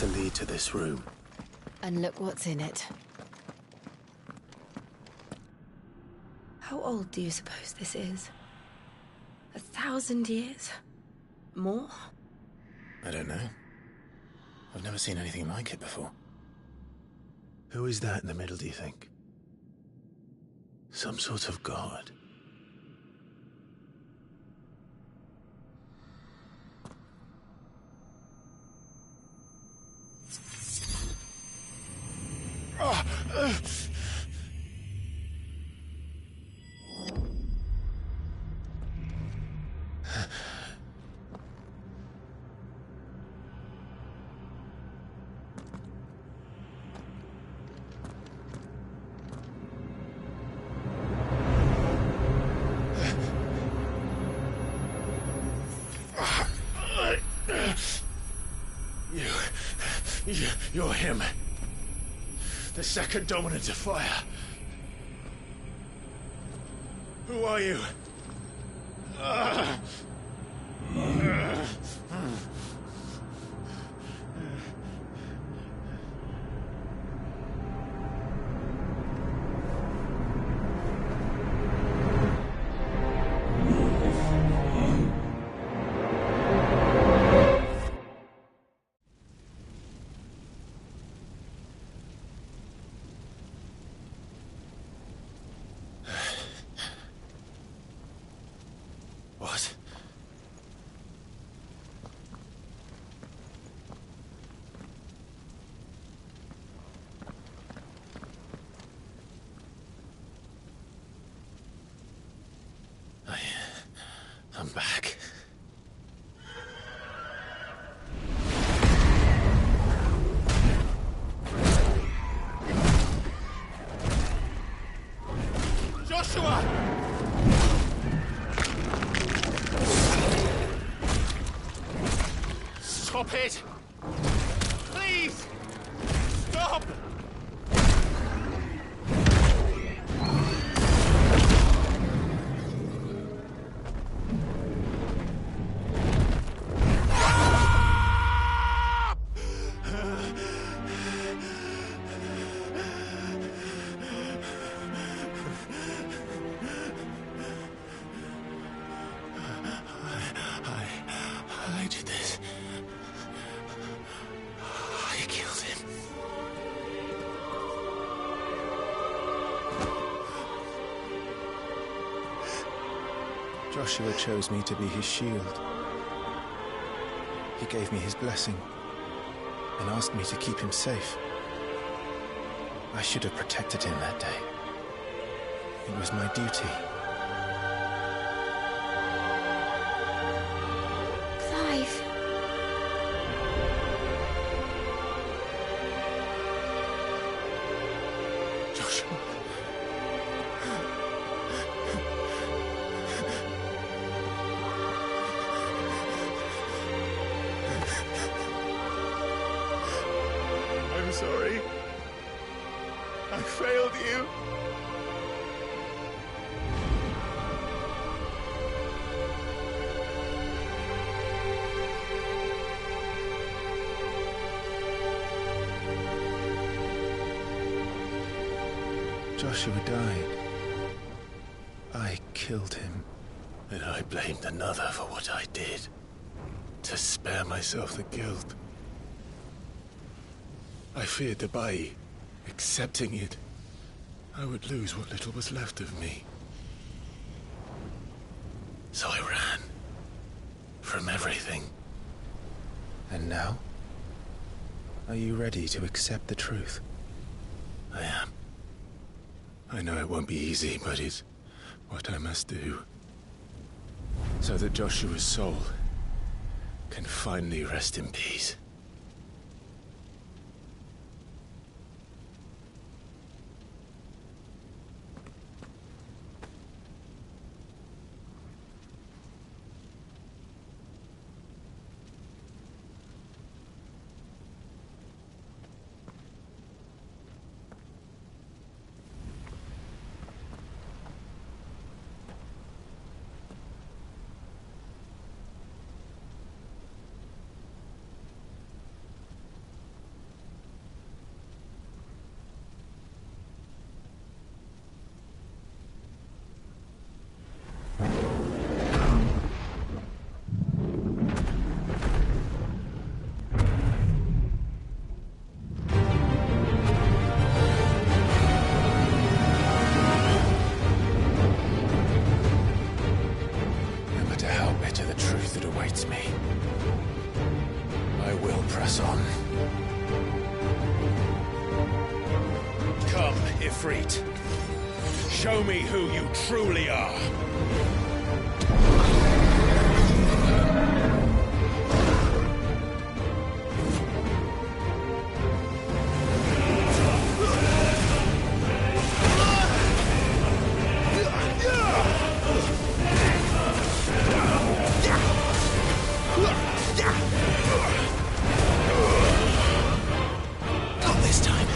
to lead to this room. And look what's in it. How old do you suppose this is? 1,000 years? More? I don't know. I've never seen anything like it before. Who is that in the middle, do you think? Some sort of god? You're him. The second dominant of fire. Who are you? What? I'm back. Joshua! Stop it! Please! Stop! I did this. I killed him. Joshua chose me to be his shield. He gave me his blessing and asked me to keep him safe. I should have protected him that day. It was my duty. Clive. Joshua. I'm sorry. I failed you. Joshua died. I killed him. And I blamed another for what I did. To spare myself the guilt. I feared that by accepting it, I would lose what little was left of me. So I ran. From everything. And now? Are you ready to accept the truth? I am. I know it won't be easy, but it's what I must do. So that Joshua's soul can finally rest in peace. awaits me. I will press on. Come, Ifrit. Show me who you truly are. Not this time.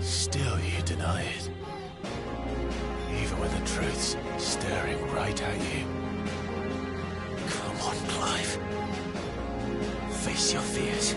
Still you deny it. Even when the truth's staring right at you. Come on, Clive. Face your fears.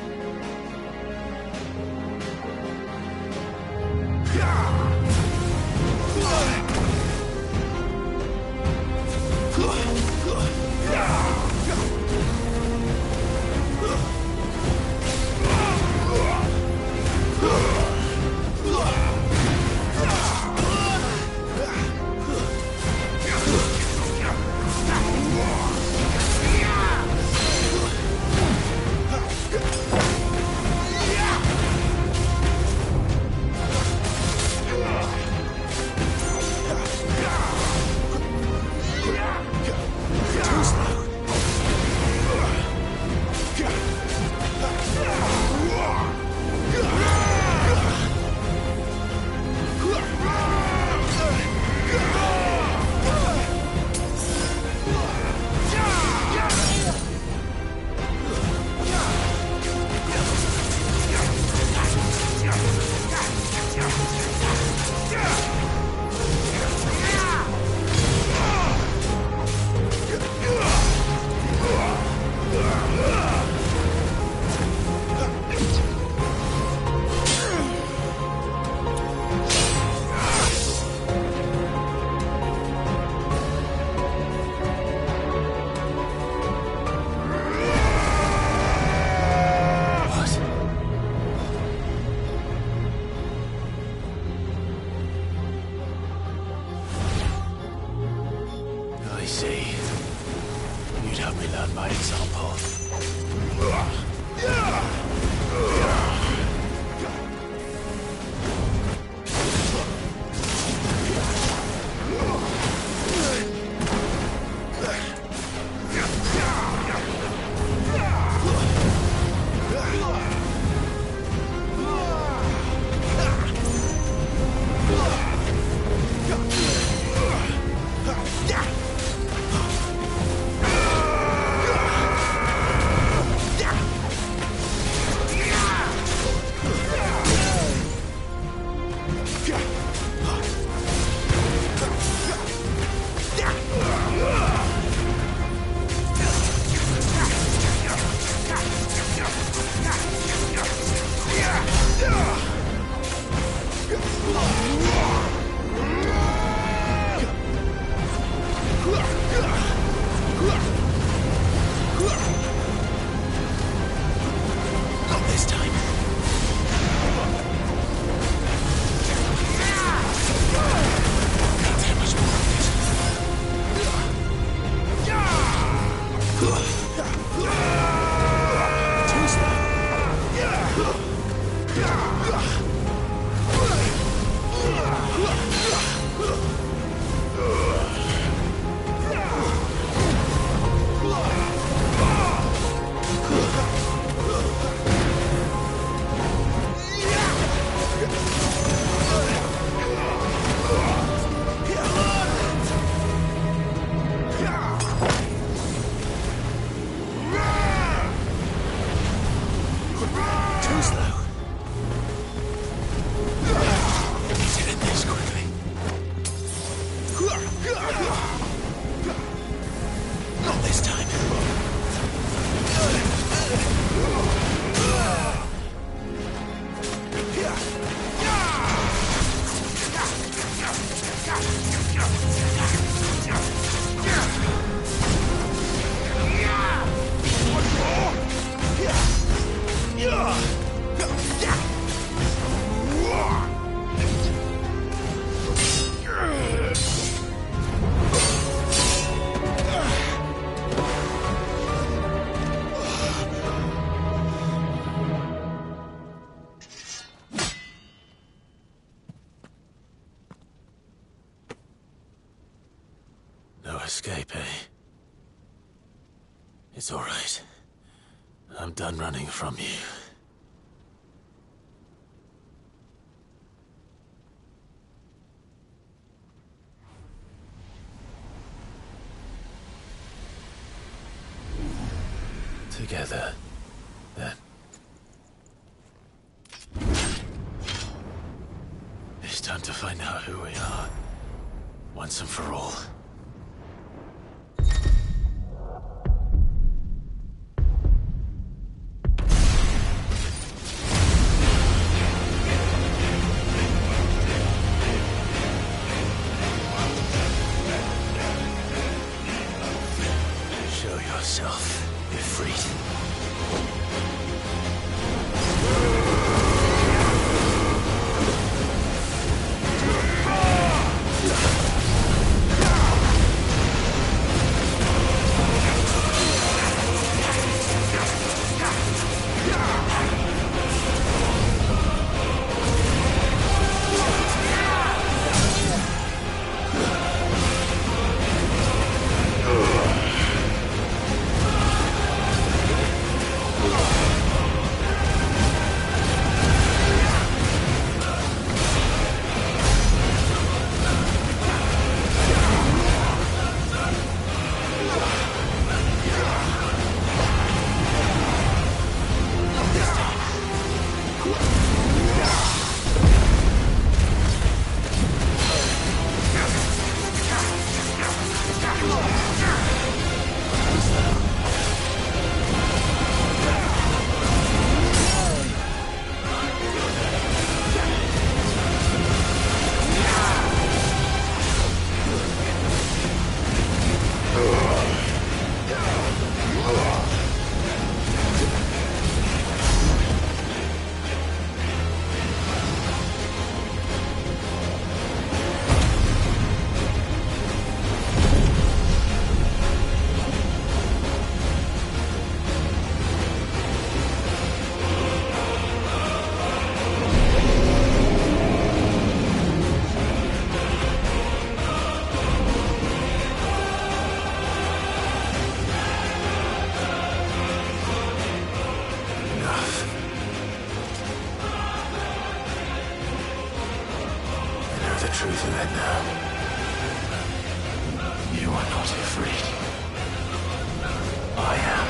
learn by example. No escape, eh? It's all right. I'm done running from you. Together, then. It's time to find out who we are, once and for all. Show yourself, Ifrit. truth of it now. You are not Ifrit. I am.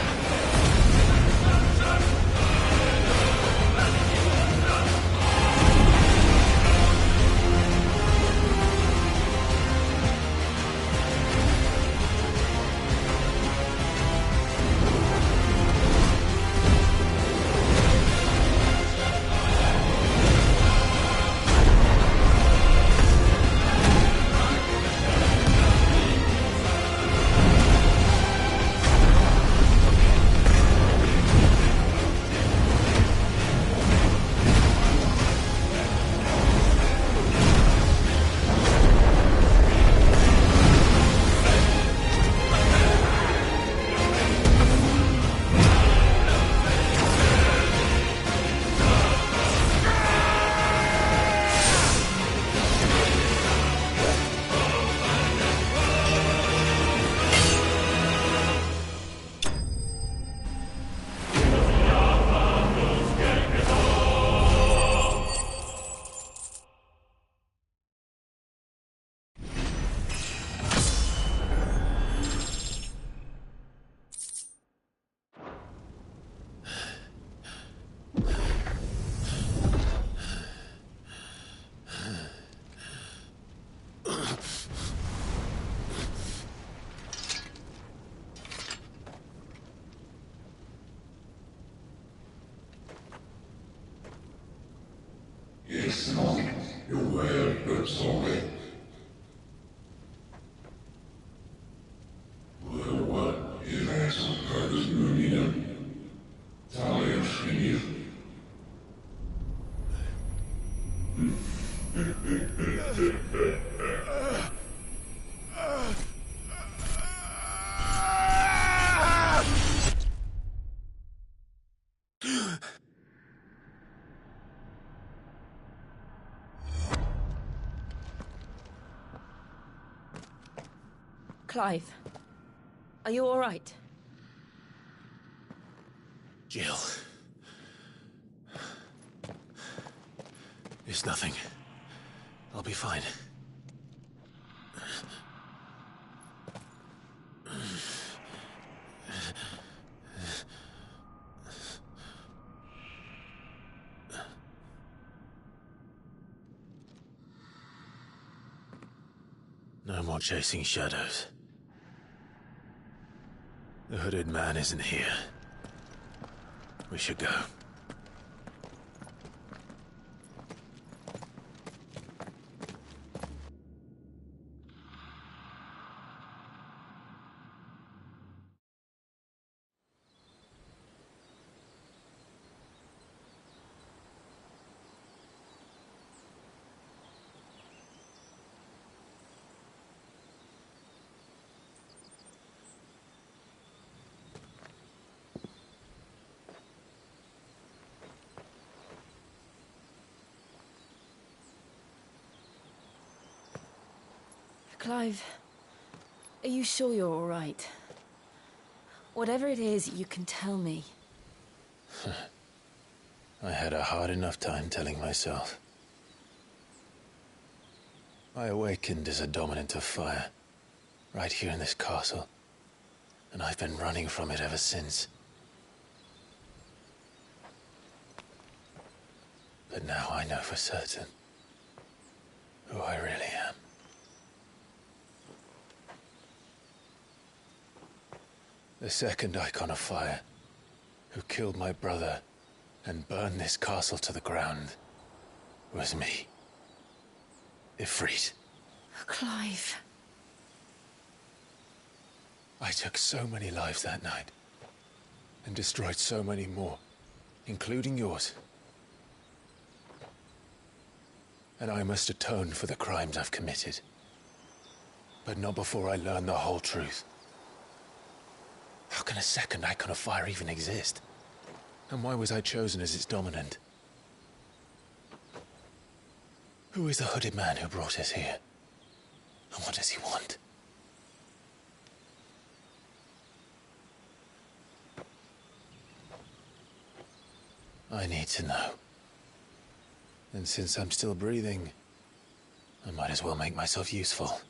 Clive, are you all right? Jill. It's nothing. I'll be fine. No more chasing shadows. The hooded man isn't here. We should go. Clive, are you sure you're all right? Whatever it is, you can tell me. I had a hard enough time telling myself. I awakened as a dominant of fire, right here in this castle, and I've been running from it ever since. But now I know for certain who I really am. The second Icon of Fire, who killed my brother and burned this castle to the ground, was me. Ifrit. Clive. I took so many lives that night, and destroyed so many more, including yours. And I must atone for the crimes I've committed. But not before I learn the whole truth. How can a second Icon of Fire even exist? And why was I chosen as its dominant? Who is the hooded man who brought us here? And what does he want? I need to know. And since I'm still breathing, I might as well make myself useful.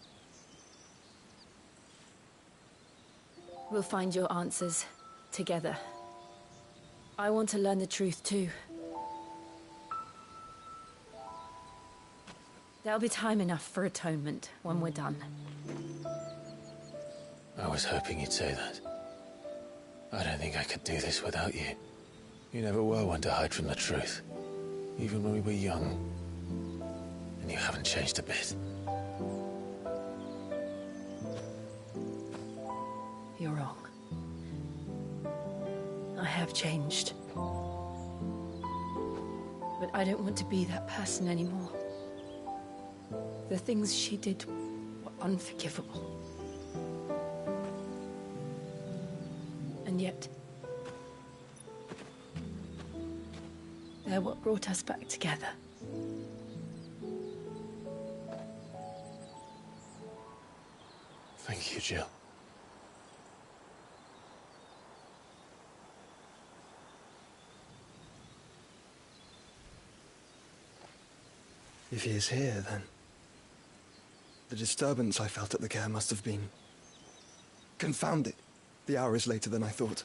We'll find your answers together. I want to learn the truth too. There'll be time enough for atonement when we're done. I was hoping you'd say that. I don't think I could do this without you. You never were one to hide from the truth. Even when we were young. And you haven't changed a bit. You're wrong. I have changed. But I don't want to be that person anymore. The things she did were unforgivable. And yet, they're what brought us back together. Thank you, Jill. If he is here, then the disturbance I felt at the care must have been confounded. The hour is later than I thought.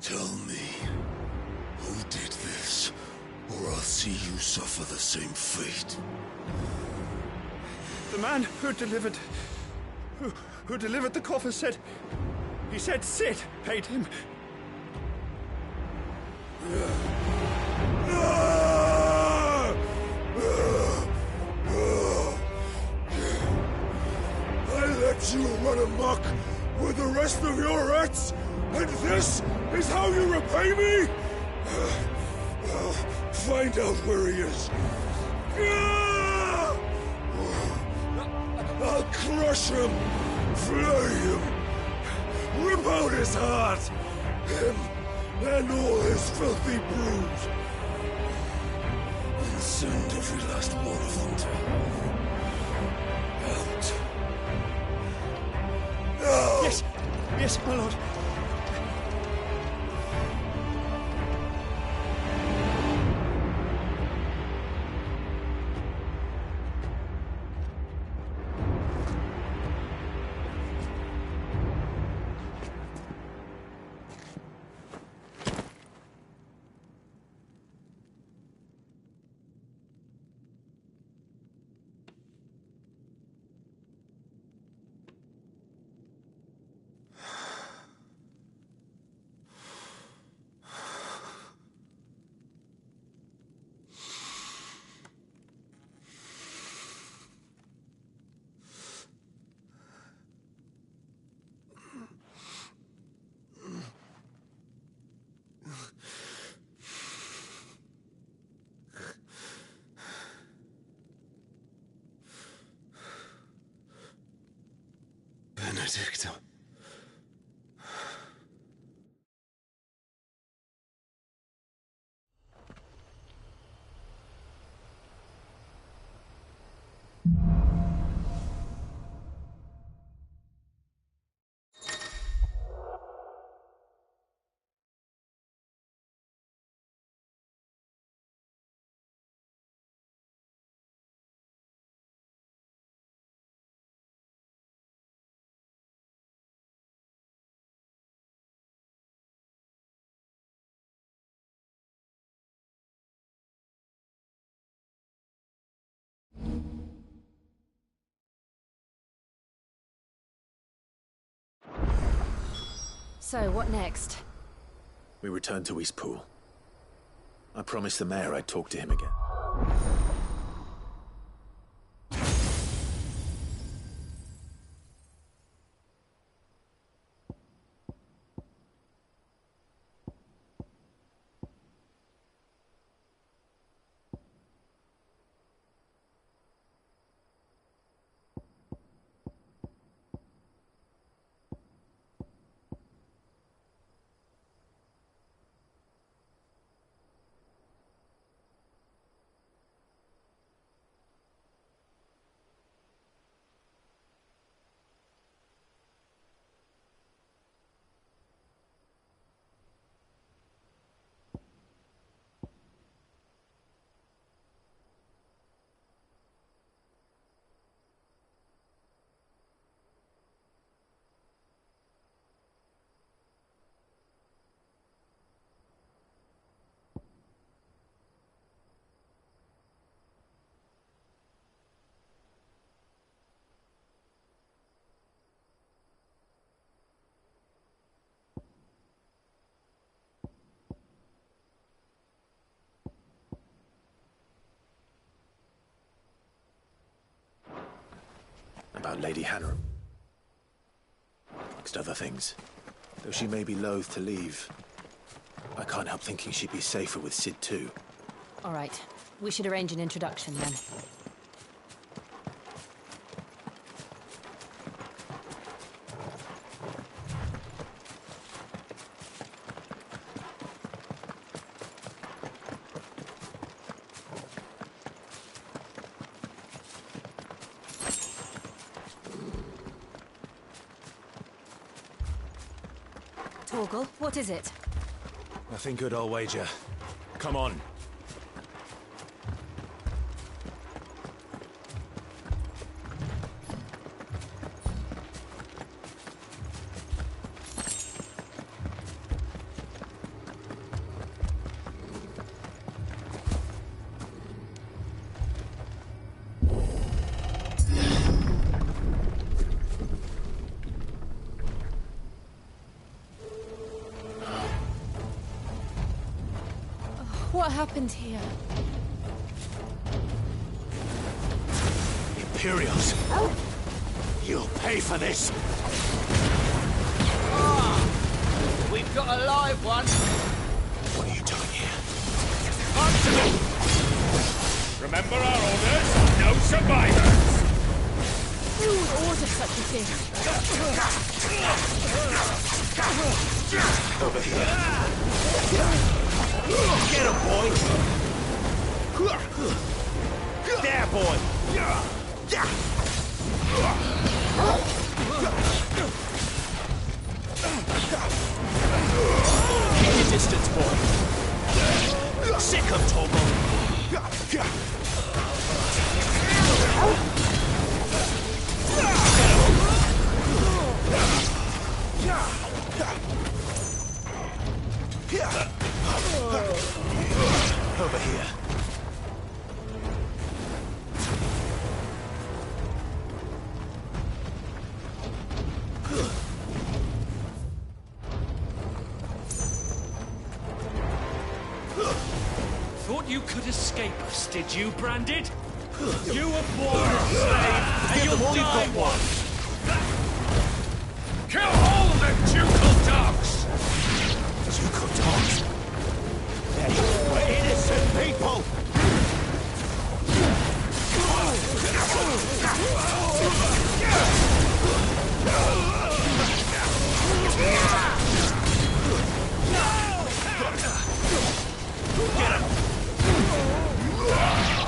Tell me, who did this, or I'll see you suffer the same fate. The man who delivered the coffer said... He said Sid paid him. I let you run amok with the rest of your rats, and this is how you repay me? I'll find out where he is. I'll crush him, flay him, rip out his heart, him and all his filthy brood, and send every last one of them to out. Now! Yes, yes, my lord. Benedicta. So, what next? We return to Eastpool. I promised the mayor I'd talk to him again. about Lady Hanram. Amongst other things. Though she may be loath to leave, I can't help thinking she'd be safer with Cid too. All right. We should arrange an introduction then. Torgal, what is it? Nothing good, I'll wager. Come on. What happened here? Imperials! You'll pay for this! We've got a live one. What are you doing here? Answer me! Remember our orders? No survivors! Who would order such a thing? Over here. Get him, boy! There, boy! Keep your distance, boy! Sick of Torgal! Over here. Thought you could escape us, did you, Branded? You were born a slave, and you'll die one! Kill all the ducal dogs! Ducal dogs? We're innocent people! Get him!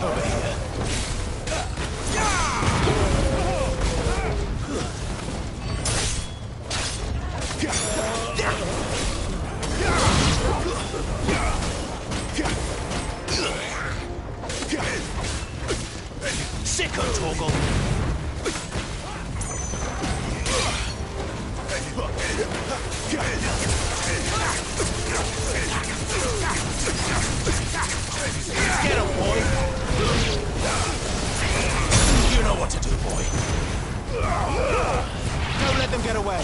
Over here. Sick of Torgal! Get him, boy! You know what to do, boy. Don't let them get away!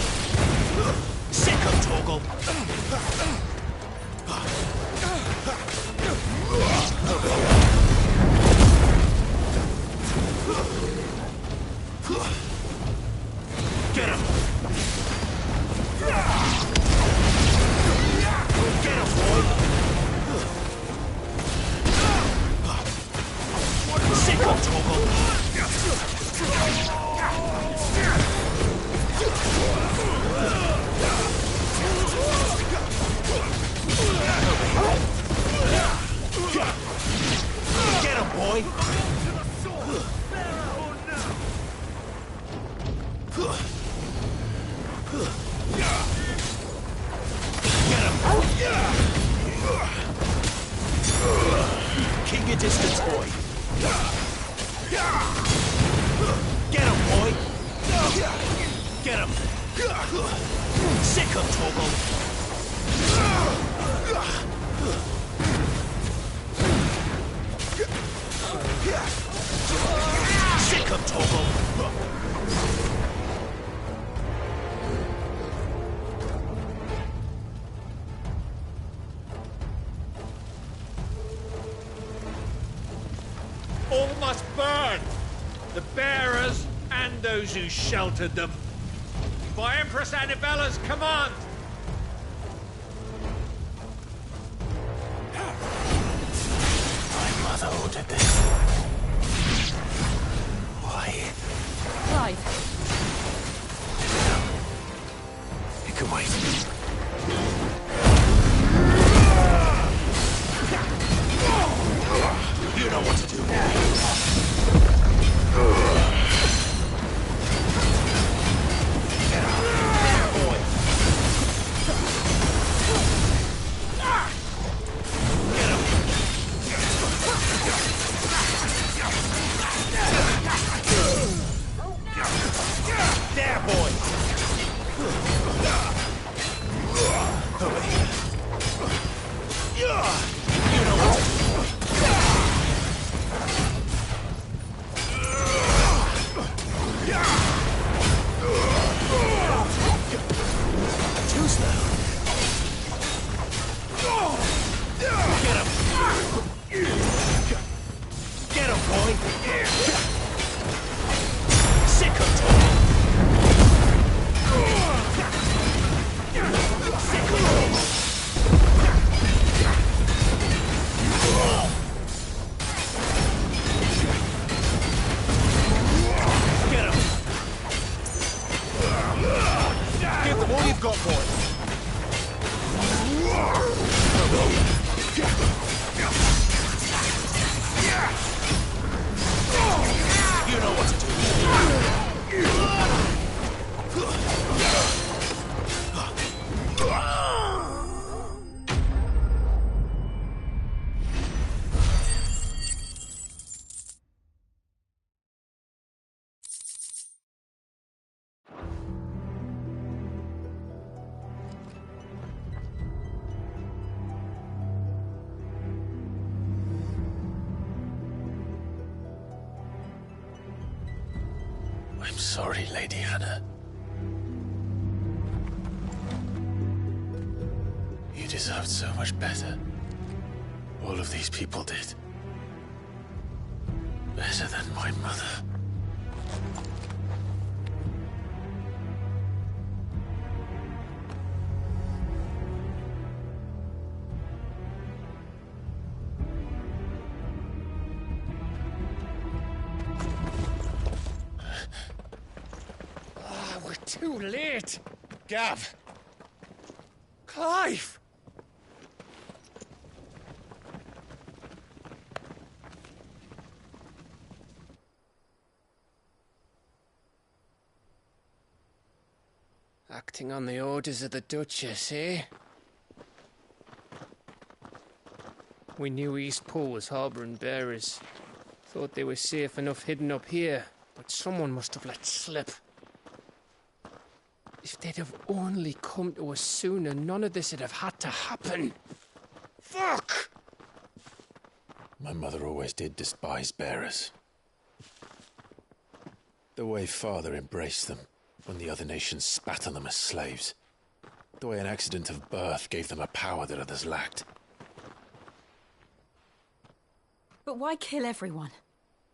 Sick of Torgal! Get him! Get him, boy! Sick of Torgal! Get him, boy! Keep your distance, boy. Get him, boy. Get him. Sick of Torgal. Sick of Torgal. All must burn! The bearers and those who sheltered them. By Empress Annivella's command! My mother ordered this. Why? Clive, It can wait. You know what to do now. There, boy! Over here. You know what to do. Choose now. Get him! Get him, boy! Sick of talking! Sick of talking! Get him! Give them all you've got, boy! You know what to do. I'm sorry, Lady Hannah. You deserved so much better. All of these people did. Better than my mother. We're too late! Gav! Clive! Acting on the orders of the Duchess, eh? We knew Eastpool was harbouring bearers. Thought they were safe enough hidden up here, but someone must have let slip. If they'd have only come to us sooner, none of this would have had to happen. Fuck! My mother always did despise bearers. The way Father embraced them when the other nations spat on them as slaves. The way an accident of birth gave them a power that others lacked. but why kill everyone?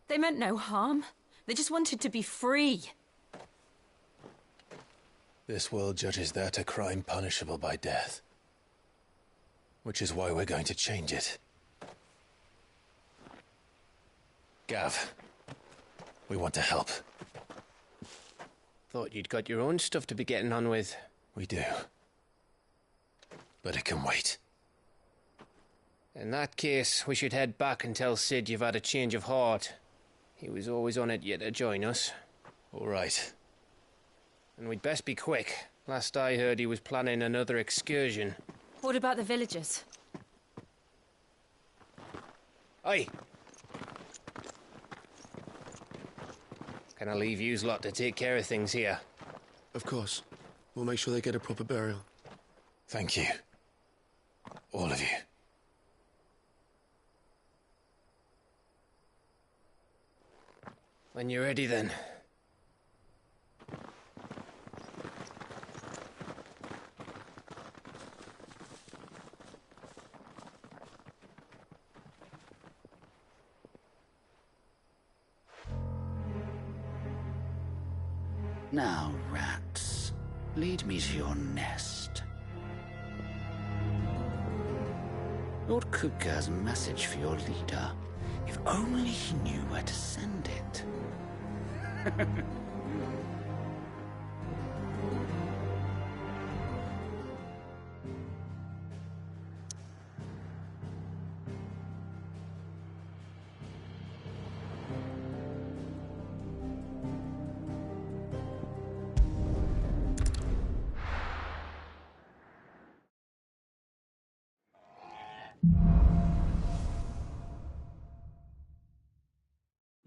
They meant no harm. They just wanted to be free. This world judges that a crime punishable by death. Which is why we're going to change it. Gav, we want to help. Thought you'd got your own stuff to be getting on with. We do. But it can wait. In that case, we should head back and tell Sid you've had a change of heart. He was always on it yet to join us. All right. And we'd best be quick. Last I heard, he was planning another excursion. What about the villagers? Aye. Can I leave yous lot to take care of things here? Of course. We'll make sure they get a proper burial. Thank you. All of you. When you're ready, then. Now, rats, lead me to your nest. Lord Kupka's message for your leader. If only he knew where to send it.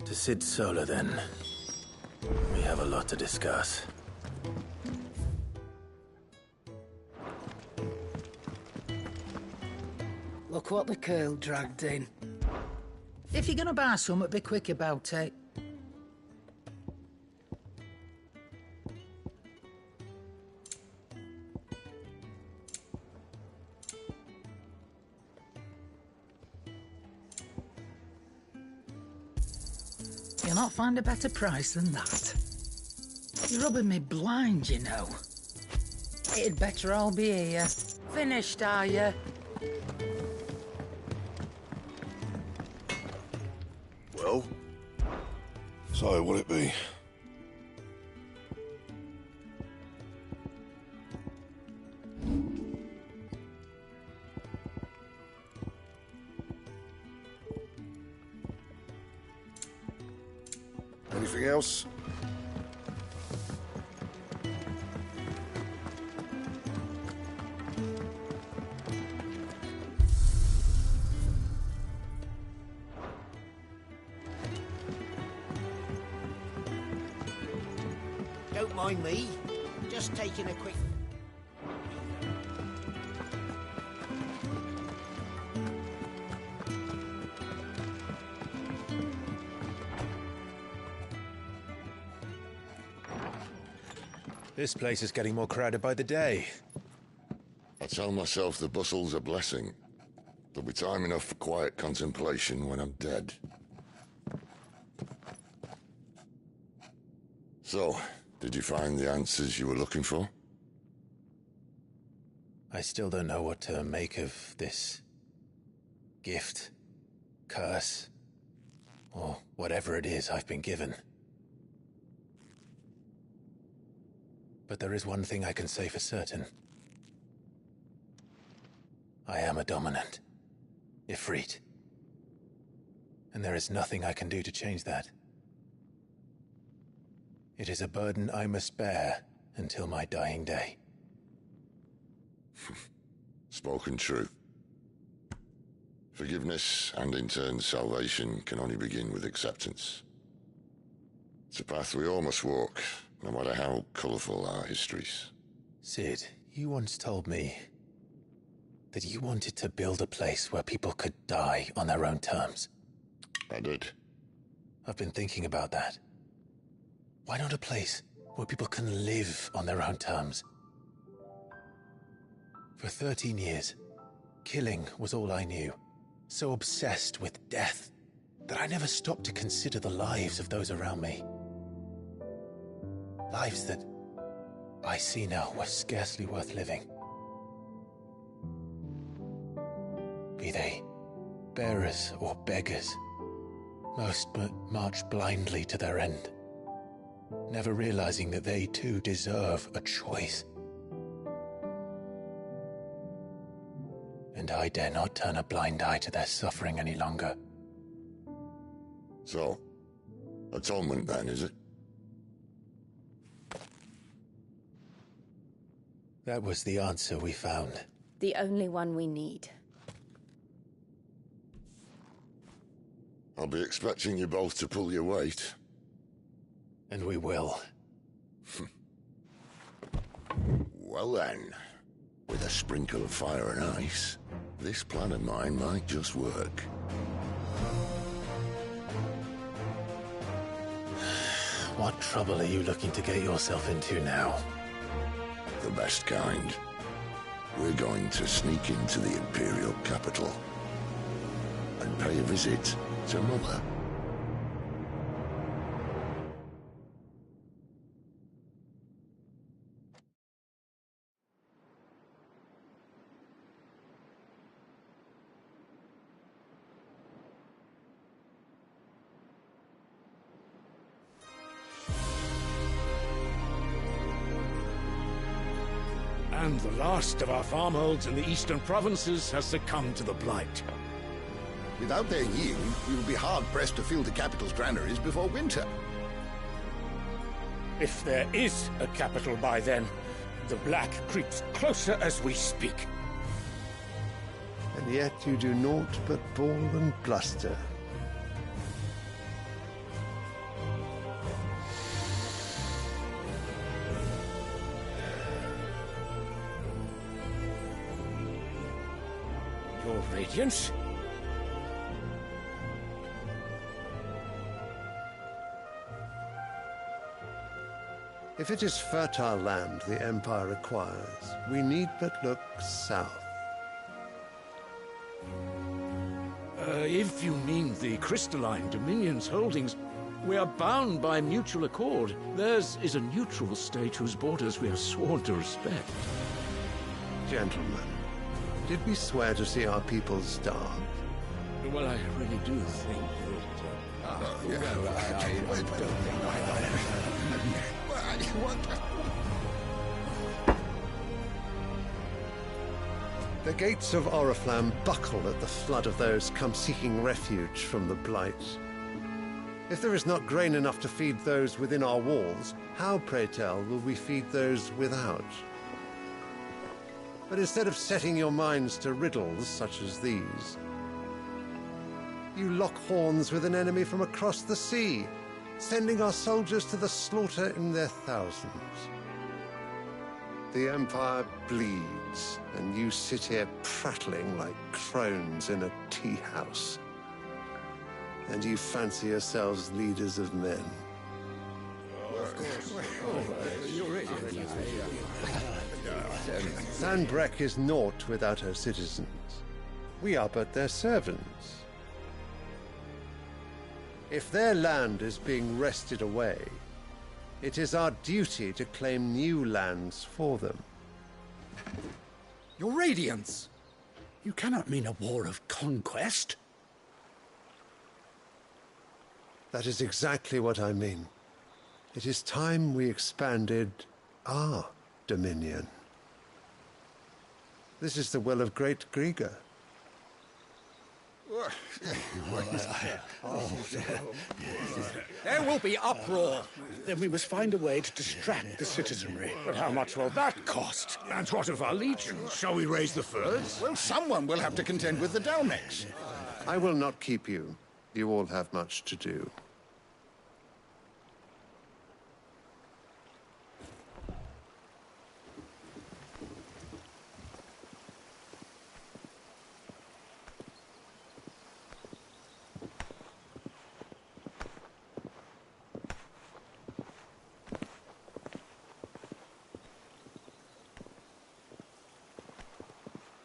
To Sid Solar, then. We have a lot to discuss. Look what the curl dragged in. If you're gonna buy something, be quick about it. You'll not find a better price than that. You're rubbing me blind, you know. It'd better all be here. Finished, are you? Well? So, what'll it be? Anything else? Don't mind me. Just taking a quick... This place is getting more crowded by the day. I tell myself the bustle's a blessing. There'll be time enough for quiet contemplation when I'm dead. So, did you find the answers you were looking for? I still don't know what to make of this gift, curse, or whatever it is I've been given. But there is one thing I can say for certain. I am a dominant, Ifrit. And there is nothing I can do to change that. It is a burden I must bear until my dying day. Spoken true. Forgiveness, and in turn salvation, can only begin with acceptance. It's a path we all must walk, no matter how colourful our histories. Sid, you once told me that you wanted to build a place where people could die on their own terms. I did. I've been thinking about that. Why not a place where people can live on their own terms? For 13 years, killing was all I knew. So obsessed with death that I never stopped to consider the lives of those around me. Lives that I see now were scarcely worth living. Be they bearers or beggars, most march blindly to their end, never realizing that they too deserve a choice. And I dare not turn a blind eye to their suffering any longer. So, atonement then, is it? That was the answer we found. The only one we need. I'll be expecting you both to pull your weight. And we will. Well then, with a sprinkle of fire and ice, this plan of mine might just work. What trouble are you looking to get yourself into now? The best kind. We're going to sneak into the Imperial capital and pay a visit to Mother. And the last of our farmholds in the eastern provinces has succumbed to the blight. Without their yield, we will be hard-pressed to fill the capital's granaries before winter. If there is a capital by then, the Black creeps closer as we speak. And yet you do naught but bawl and bluster. Your Radiance? If it is fertile land the Empire requires, we need but look south. If you mean the crystalline Dominion's holdings, we are bound by mutual accord. Theirs is a neutral state whose borders we are sworn to respect. Gentlemen, did we swear to see our people starve? Well, I really do think The gates of Oriflamme buckle at the flood of those come seeking refuge from the Blight. If there is not grain enough to feed those within our walls, how, pray tell, will we feed those without? But instead of setting your minds to riddles such as these, you lock horns with an enemy from across the sea, sending our soldiers to the slaughter in their thousands. The Empire bleeds, and you sit here prattling like crones in a tea house. And you fancy yourselves leaders of men. Sanbreque is naught without her citizens. We are but their servants. If their land is being wrested away, it is our duty to claim new lands for them. Your Radiance! You cannot mean a war of conquest. That is exactly what I mean. It is time we expanded our dominion. This is the will of great Griga. There will be uproar. Then we must find a way to distract the citizenry. But how much will that cost? And what of our legions? Shall we raise the furs? Well, someone will have to contend with the Dalmex. I will not keep you. You all have much to do.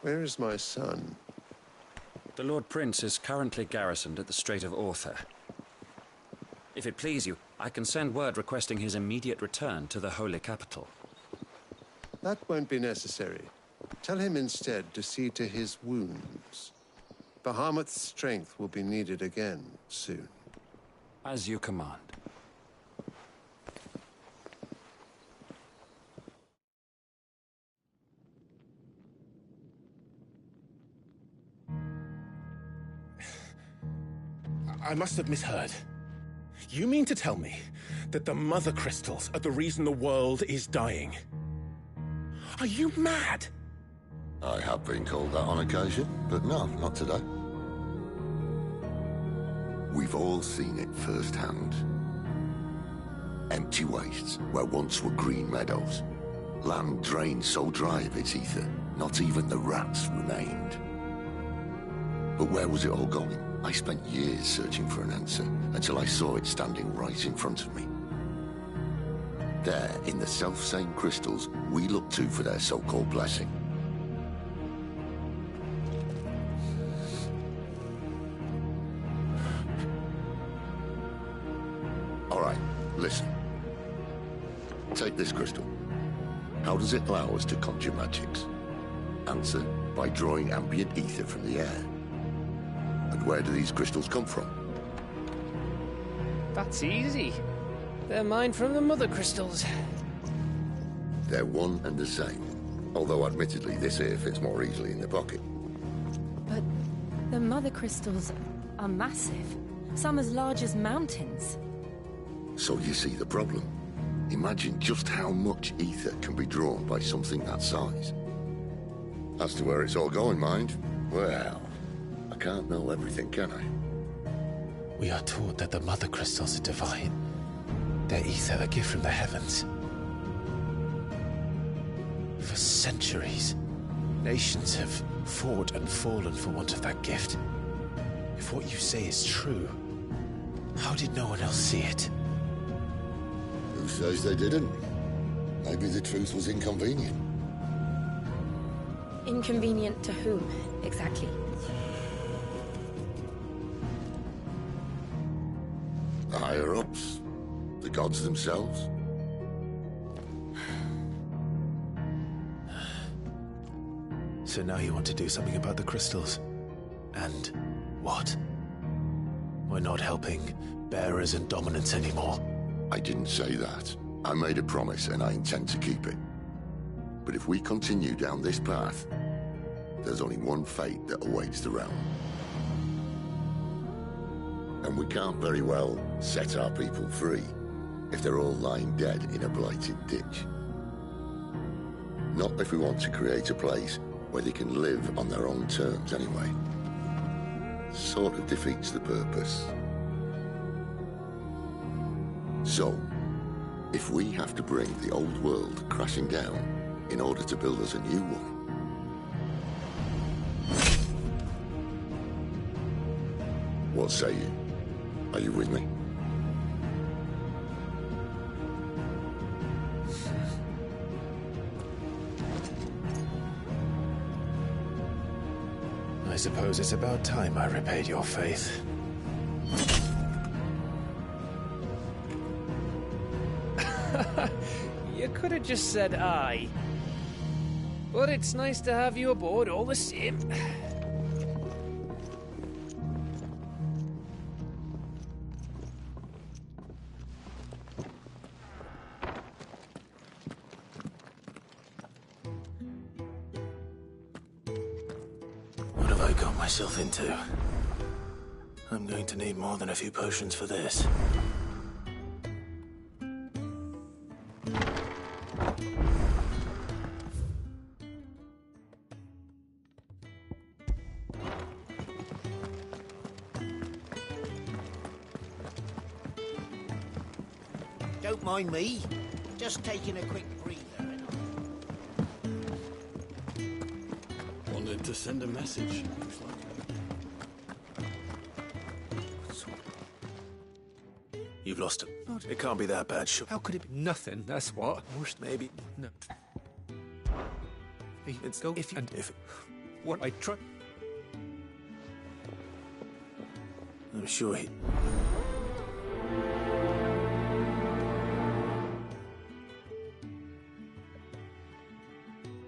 Where is my son? The Lord Prince is currently garrisoned at the Strait of Orther. If it please you, I can send word requesting his immediate return to the Holy Capital. That won't be necessary. Tell him instead to see to his wounds. Bahamut's strength will be needed again soon. As you command. I must have misheard. You mean to tell me that the Mother Crystals are the reason the world is dying? Are you mad? I have been called that on occasion, but no, not today. We've all seen it firsthand. Empty wastes where once were green meadows. Land drained so dry of its ether, not even the rats remained. But where was it all going? I spent years searching for an answer, until I saw it standing right in front of me. There, in the self-same crystals we look to for their so-called blessing. All right, listen. Take this crystal. How does it allow us to conjure magics? Answer, by drawing ambient ether from the air. And where do these crystals come from? That's easy. They're mined from the Mother Crystals. They're one and the same. Although admittedly this here fits more easily in the pocket. But the mother crystals are massive. Some as large as mountains. So you see the problem. Imagine just how much ether can be drawn by something that size. As to where it's all going, mind, well, I can't know everything, can I? We are taught that the mother crystals are divine. Their ether, a gift from the heavens. For centuries, nations have fought and fallen for want of that gift. If what you say is true, how did no one else see it? Who says they didn't? Maybe the truth was inconvenient. Inconvenient to whom, exactly? The higher-ups? The gods themselves? So now you want to do something about the crystals? And what? We're not helping bearers and dominants anymore. I didn't say that. I made a promise and I intend to keep it. But if we continue down this path, there's only one fate that awaits the realm. And we can't very well set our people free if they're all lying dead in a blighted ditch. Not if we want to create a place where they can live on their own terms anyway. Sort of defeats the purpose. So, if we have to bring the old world crashing down in order to build us a new one, what say you? Are you with me? I suppose it's about time I repaid your faith. You could have just said aye. But it's nice to have you aboard all the same. What have I got myself into? I'm going to need more than a few potions for this. Don't mind me. Just taking a quick breather. Wanted to send a message. You've lost him. It can't be that bad, sure. How could it be? Nothing, that's what. Worst, maybe. No. It's Go if you, and if what I try. I'm sure he.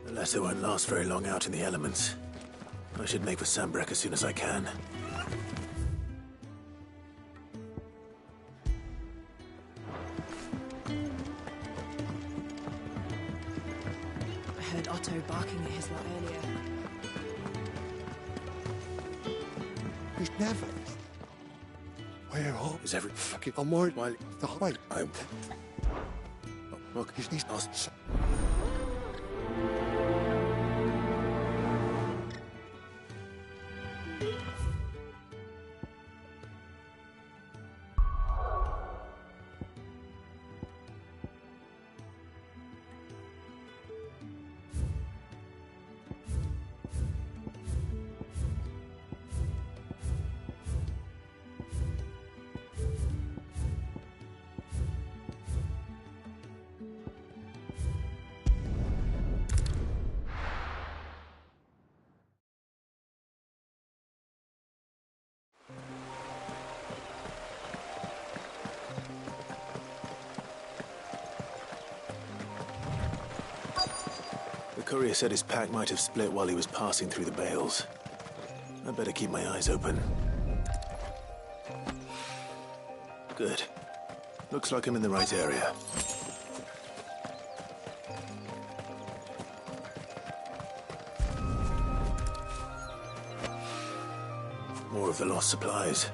The letter won't last very long out in the elements. I should make for Sanbreque as soon as I can. I heard Otto barking at his lot earlier. He's never. Where are Is every fucking? I'm worried. While The height. look, He's not. The courier said his pack might have split while he was passing through the bales. I'd better keep my eyes open. Good. Looks like I'm in the right area. of the lost supplies.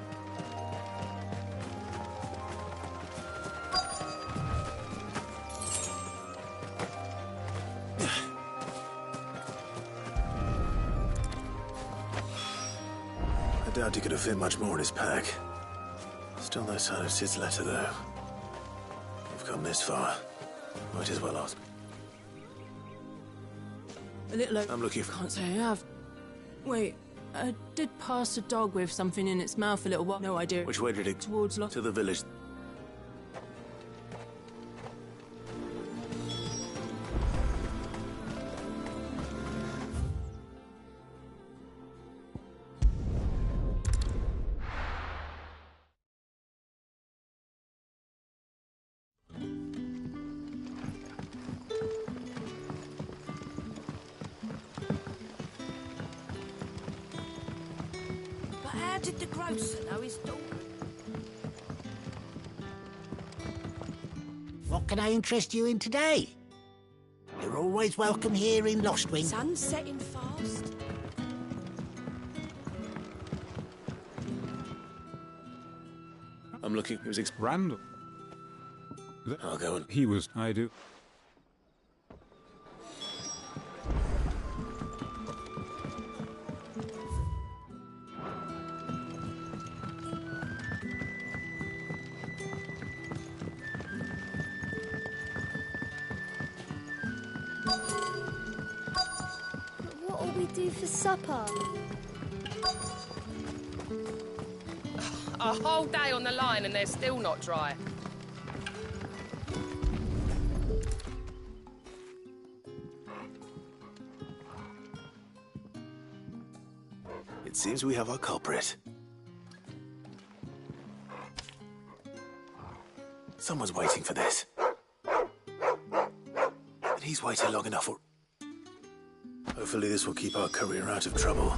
I doubt he could have fit much more in his pack. Still no sign of Sid's letter, though. We've come this far. Might as well ask. A little I'm looking for... Can't say I have. Wait, I did pass a dog with something in its mouth a little while. No idea. Which way did it... Towards To the village. But how did the grocer know his daughter? What can I interest you in today? You're always welcome here in Lostwing. Sun's setting fast. I'm looking... It was... Randall. I'll go and... He was... I do. What'll we do for supper? A whole day on the line and they're still not dry. It seems we have our culprit. Someone's waiting for this. And he's waited long enough for... Hopefully this will keep our career out of trouble.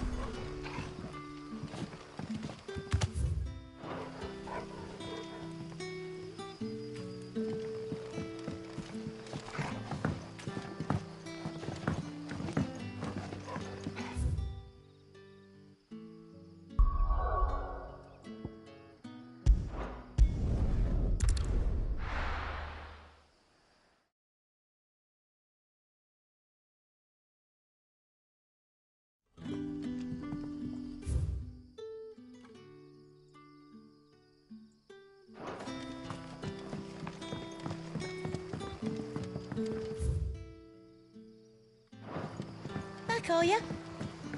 Back, are ya?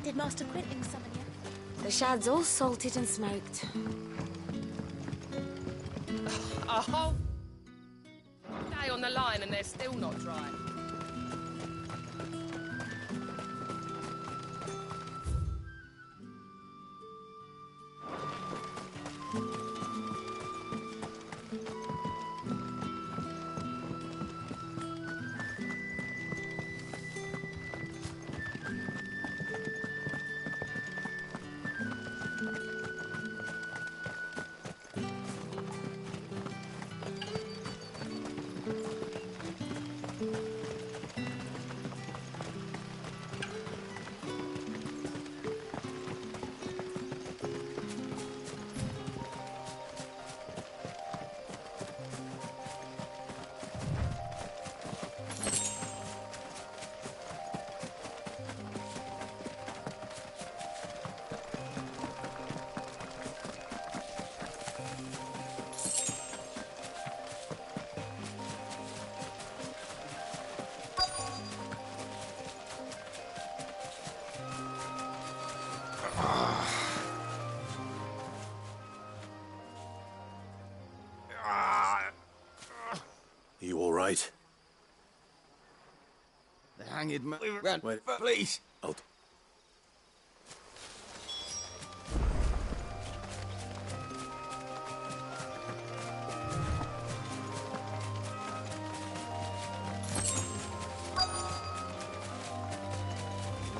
Did Master Quentling summon you? The shad's all salted and smoked. A whole day on the line and they're still not dry. You all right? The hanged man. Wait, please. Oh.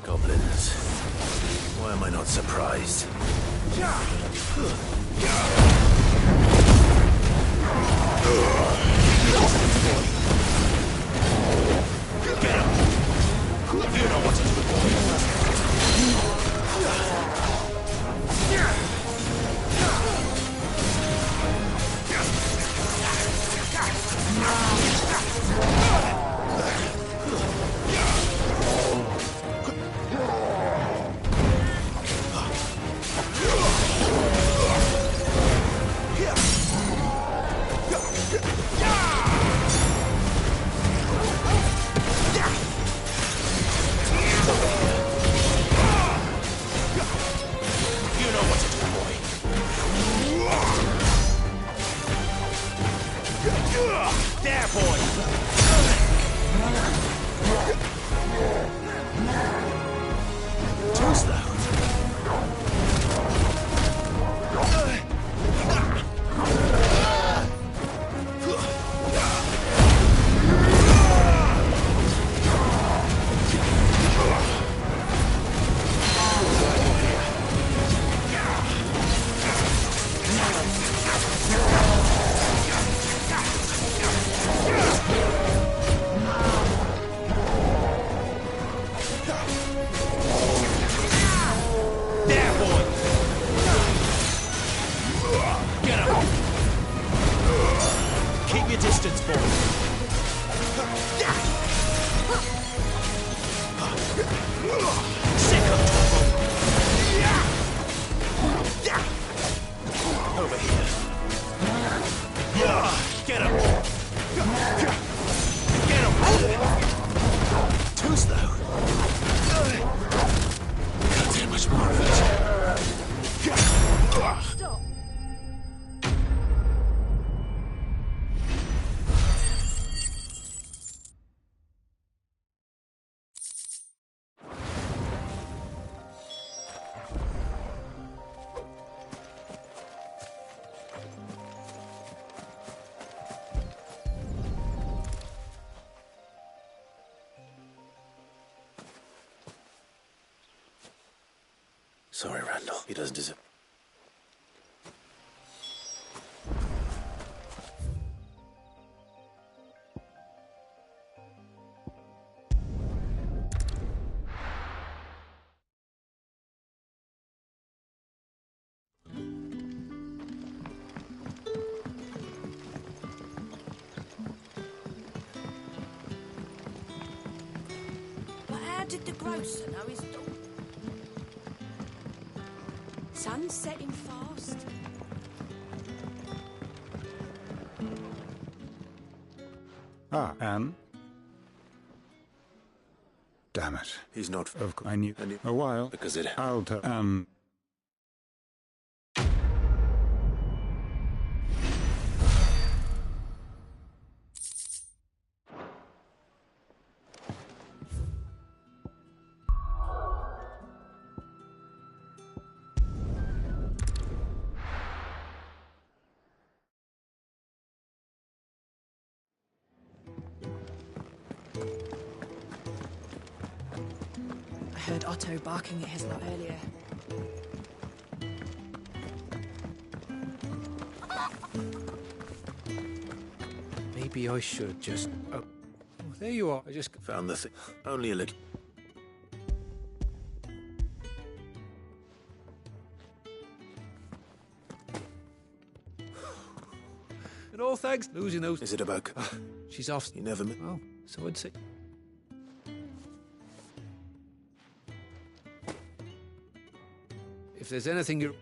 Goblins. Why am I not surprised? Get him! You know what to do, boy. There, boy! Too slow. Sorry, Randall. He doesn't deserve... But how did the grocer know his daughter? Sun's setting fast. Anne? Damn it. He's not... Of course. I knew. A while. Because it... I'll tell... I heard Otto barking at his lot earlier. Maybe I should just... Oh, there you are. I just... Found the thing. Only a little... And all thanks. Losing those... Is it a bug? She's off. You never... Oh, so I'd say... If there's anything you...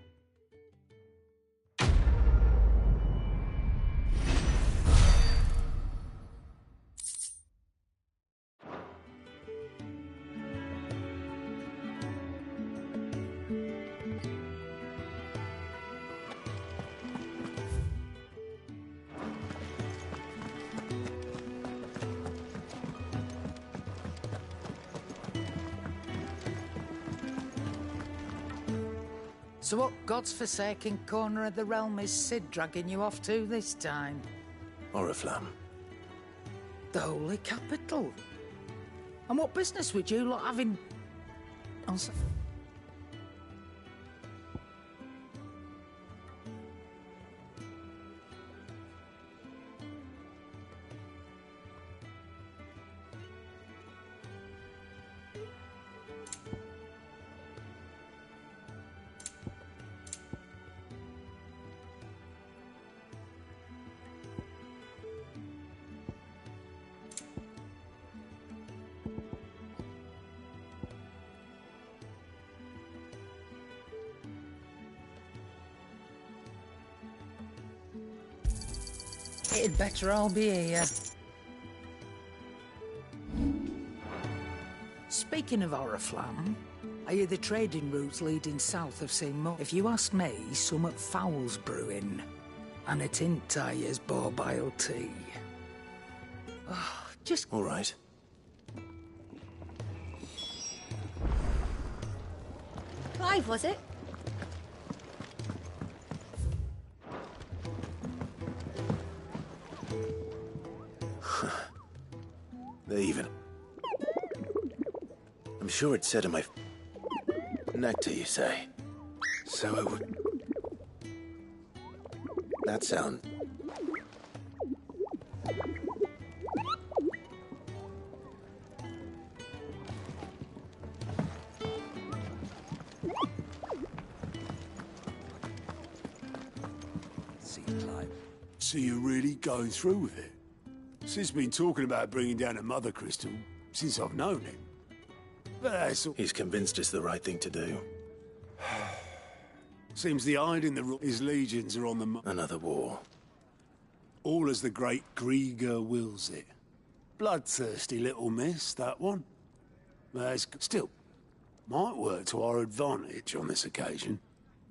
So what god's-forsaken corner of the realm is Cid dragging you off to this time? Oriflamme. The Holy Capital. And what business would you lot having... It'd better all be here. Speaking of Oriflamme, I hear the trading routes leading south have seen more. If you ask me, somewhat foul's brewing. and a Tintayer's borbile tea. Oh, just... All right. Clive, was it? They even... I'm sure it said in my... nectar, you say? So it would... That sound... So you're really going through with it? Sid's been talking about bringing down a mother crystal since I've known him. But that's all. He's convinced it's the right thing to do. Seems the hide in his legions are on the... Another war. All as the great Grieger wills it. Bloodthirsty little miss, that one. Still, might work to our advantage on this occasion.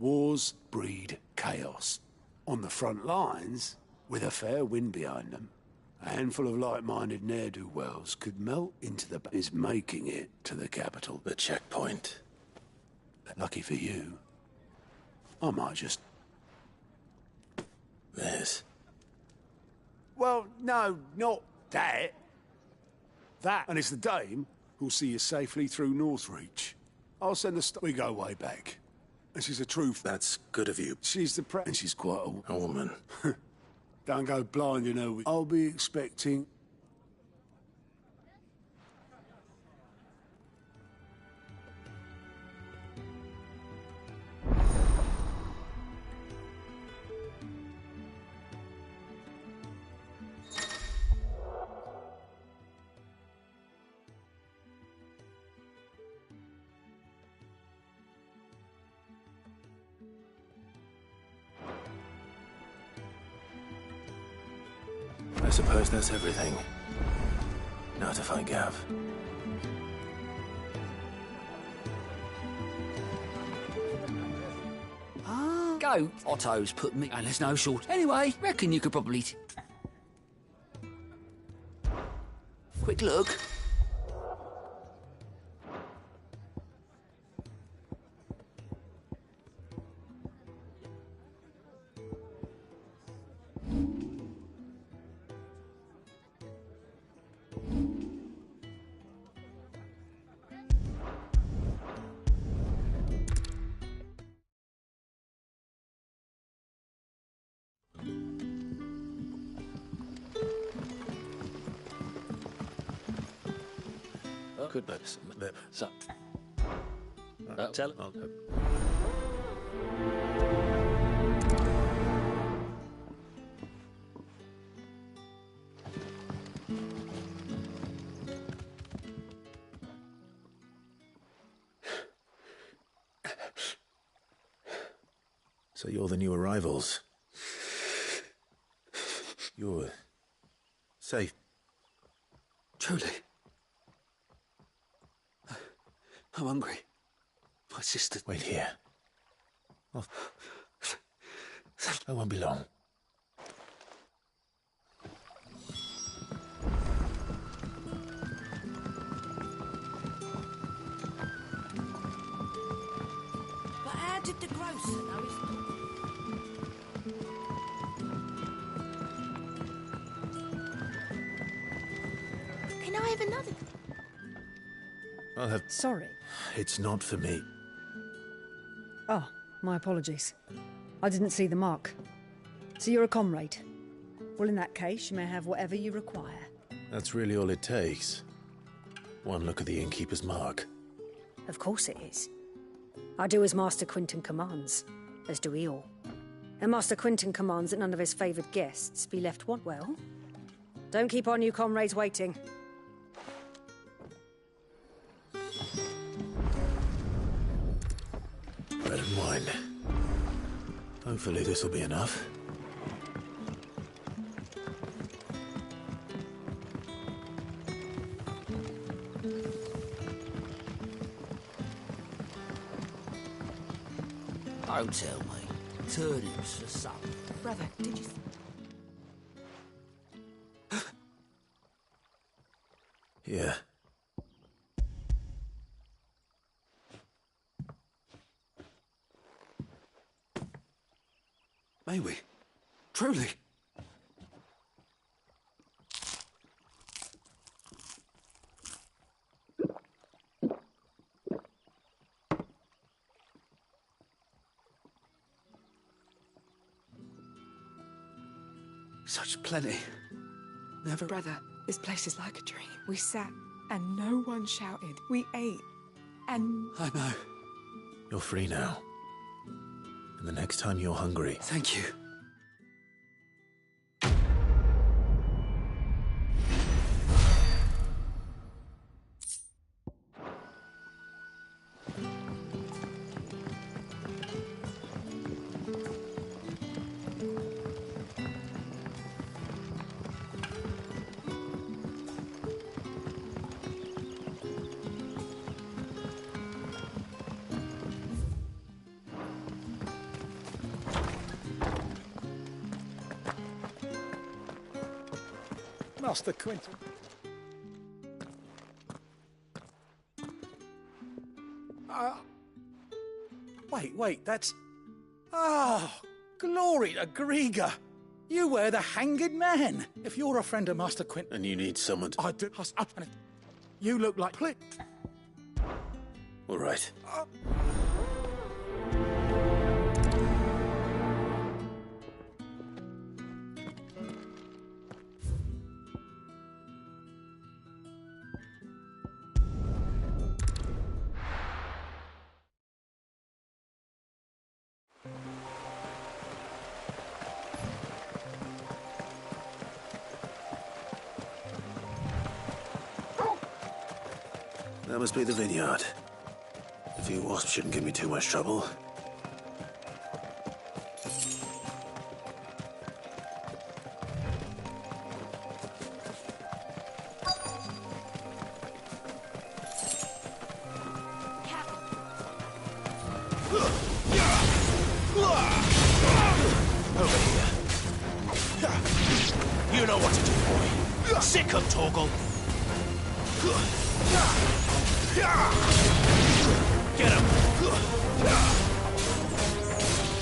Wars breed chaos. On the front lines, with a fair wind behind them, a handful of like-minded ne'er-do-wells could melt into the... is making it to the capital. The checkpoint. Lucky for you, I might just... This? Well, no, not that. That, and it's the dame who'll see you safely through Northreach. I'll send the we go way back. And she's a true... That's good of you. She's the and she's quite a woman. Don't go blind, you know. I'll be expecting... I suppose that's everything. Now to find Gav. Go. Otto's put me... And there's no short. Anyway, reckon you could probably... Quick look. Good lip. So. Tell it. So you're the new arrivals. You're safe. Truly. I'm hungry. My sister... Wait here. I won't be long. But how did the grocer know his... Can I have another? I'll have... Sorry. It's not for me. Oh, my apologies. I didn't see the mark. So you're a comrade. Well, in that case, you may have whatever you require. That's really all it takes. One look at the innkeeper's mark. Of course it is. I do as Master Quinton commands, as do we all. And Master Quinton commands that none of his favoured guests be left want well. Don't keep our new comrades waiting. Bread and wine. Hopefully this will be enough. Don't tell me. Turnips for supper. Brother, did you... Yeah. May we? Truly? Such plenty. Never... Brother, this place is like a dream. We sat and no one shouted. We ate and... I know. You're free now. And the next time you're hungry... Thank you. Master Quinton. Wait, that's... Oh, glory to Griga! You were the hanged man! If you're a friend of Master Quinton... And you need someone to... I do... You look like... All right. That must be the vineyard. A few wasps shouldn't give me too much trouble. Over here. You know what to do, boy. Sick him, Torgal. Get him!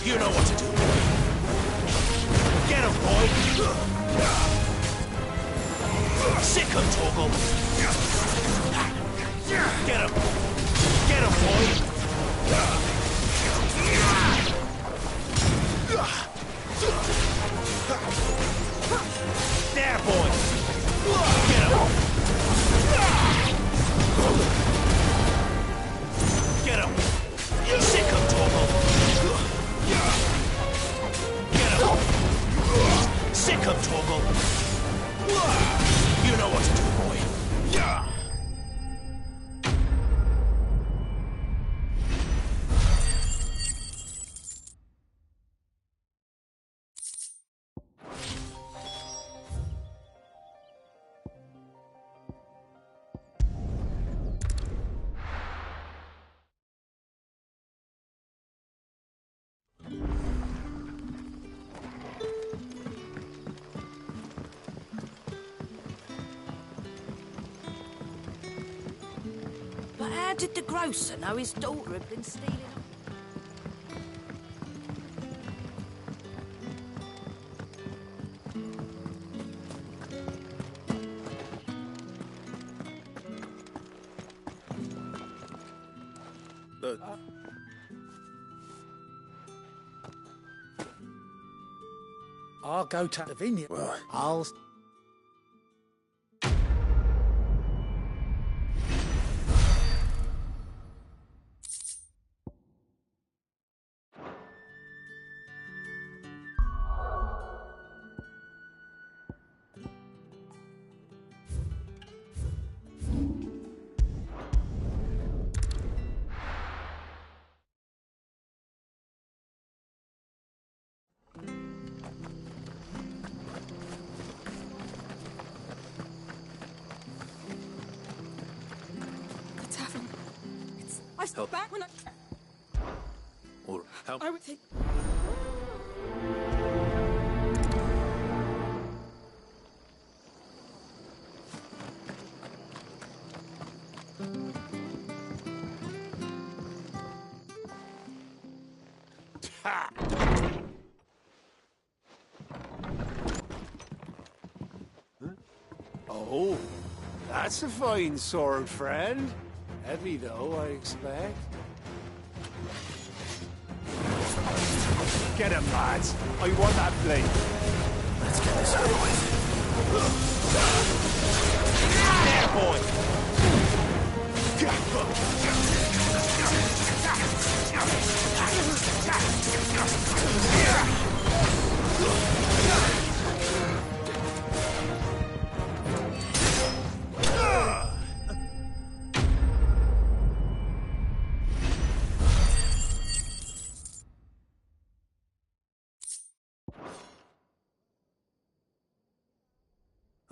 You know what to do, boy. Get him, boy! Sick him, Torgal! Get him! Get him, boy! There, boy! Get him! Get him! Sick him, Torgal! Get him! Sick him, Torgal! You know what to do, boy. But how did the grocer know his daughter had been stealing... I'll go to the vineyard. Well, I'll... I stood back when I... Or help. I would think... Ha! Huh? Oh, that's a fine sword, friend. Heavy, though, I expect. Get him, lads. I want that blade. Let's get this over with. There, boy!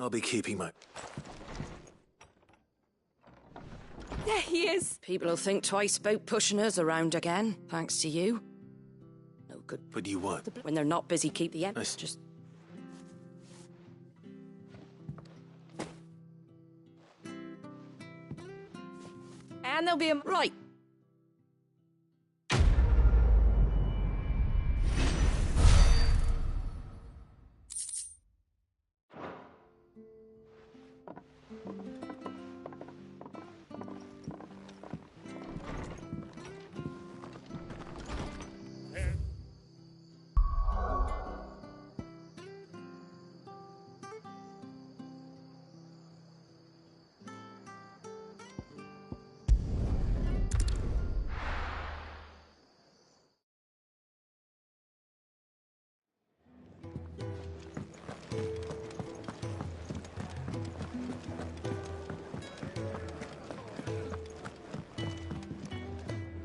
I'll be keeping my... There he is! People will think twice about pushing us around again, thanks to you. No good. But you what? When they're not busy, keep the end. Just... And there'll be a... Right.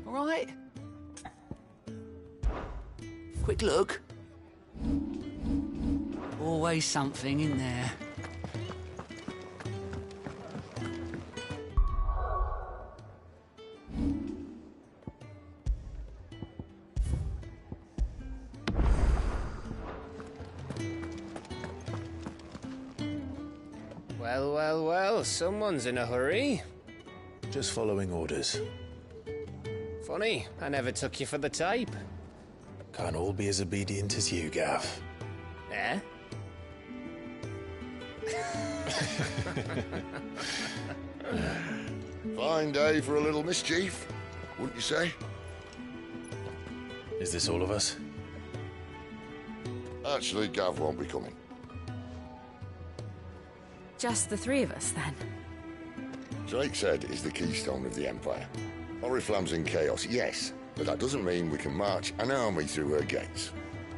Right. Quick look. Always something in there. Well, well, well, someone's in a hurry. Just following orders. Funny, I never took you for the type. Can't all be as obedient as you, Gav. Eh? Fine day for a little mischief, wouldn't you say? Is this all of us? Actually, Gav won't be coming. Just the three of us, then? Drake said is the keystone of the Empire. Oriflamme's in chaos, yes, but that doesn't mean we can march an army through her gates.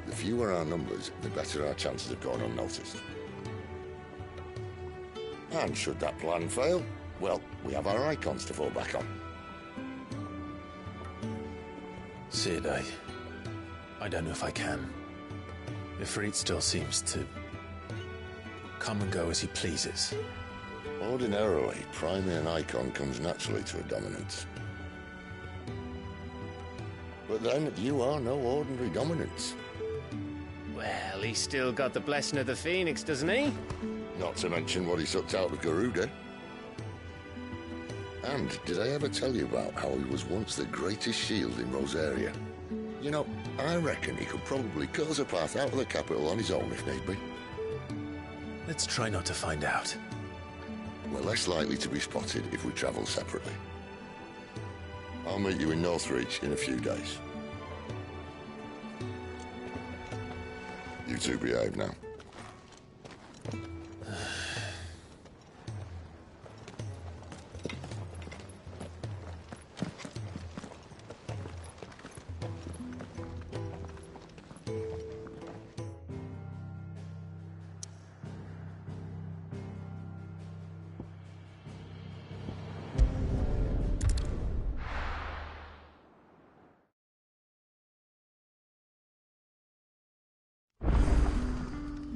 The fewer our numbers, the better our chances of going unnoticed. And should that plan fail, well, we have our icons to fall back on. Sid, I don't know if I can. Ifrit still seems to come and go as he pleases. Ordinarily, priming an icon comes naturally to a dominance. But then, you are no ordinary dominance. Well, he's still got the blessing of the Phoenix, doesn't he? Not to mention what he sucked out of Garuda. And did I ever tell you about how he was once the greatest shield in Rosaria? You know, I reckon he could probably cut us a path out of the capital on his own if need be. Let's try not to find out. We're less likely to be spotted if we travel separately. I'll meet you in Northreach in a few days. You two behave now.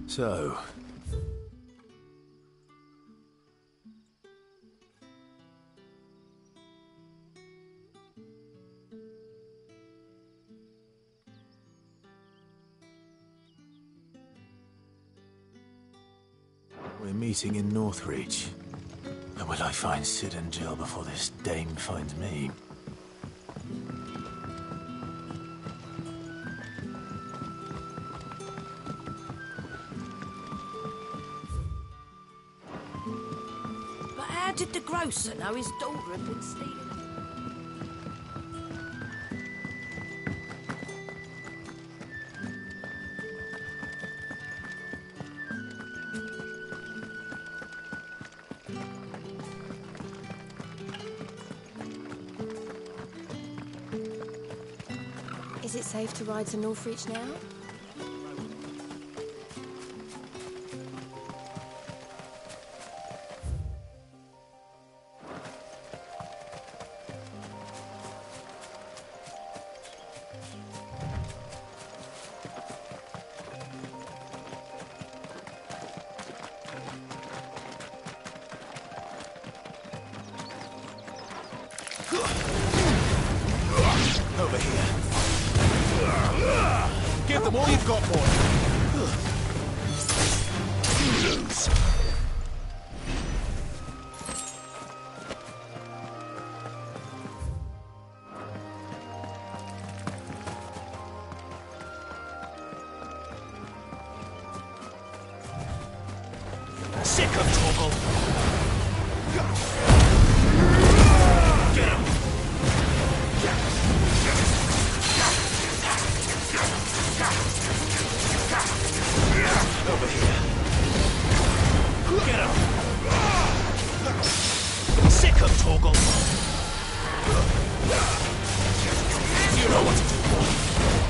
So... we're meeting in Northreach. And will I find Sid and Jill before this dame finds me? How did the grocer know his daughter had been stealing? Is it safe to ride to Northreach now? Over here. Give them all you've got, boy. Lose. Sick of Torgal. Get him. Over here. Get him. Sick of Torgal. You know what to do, boy.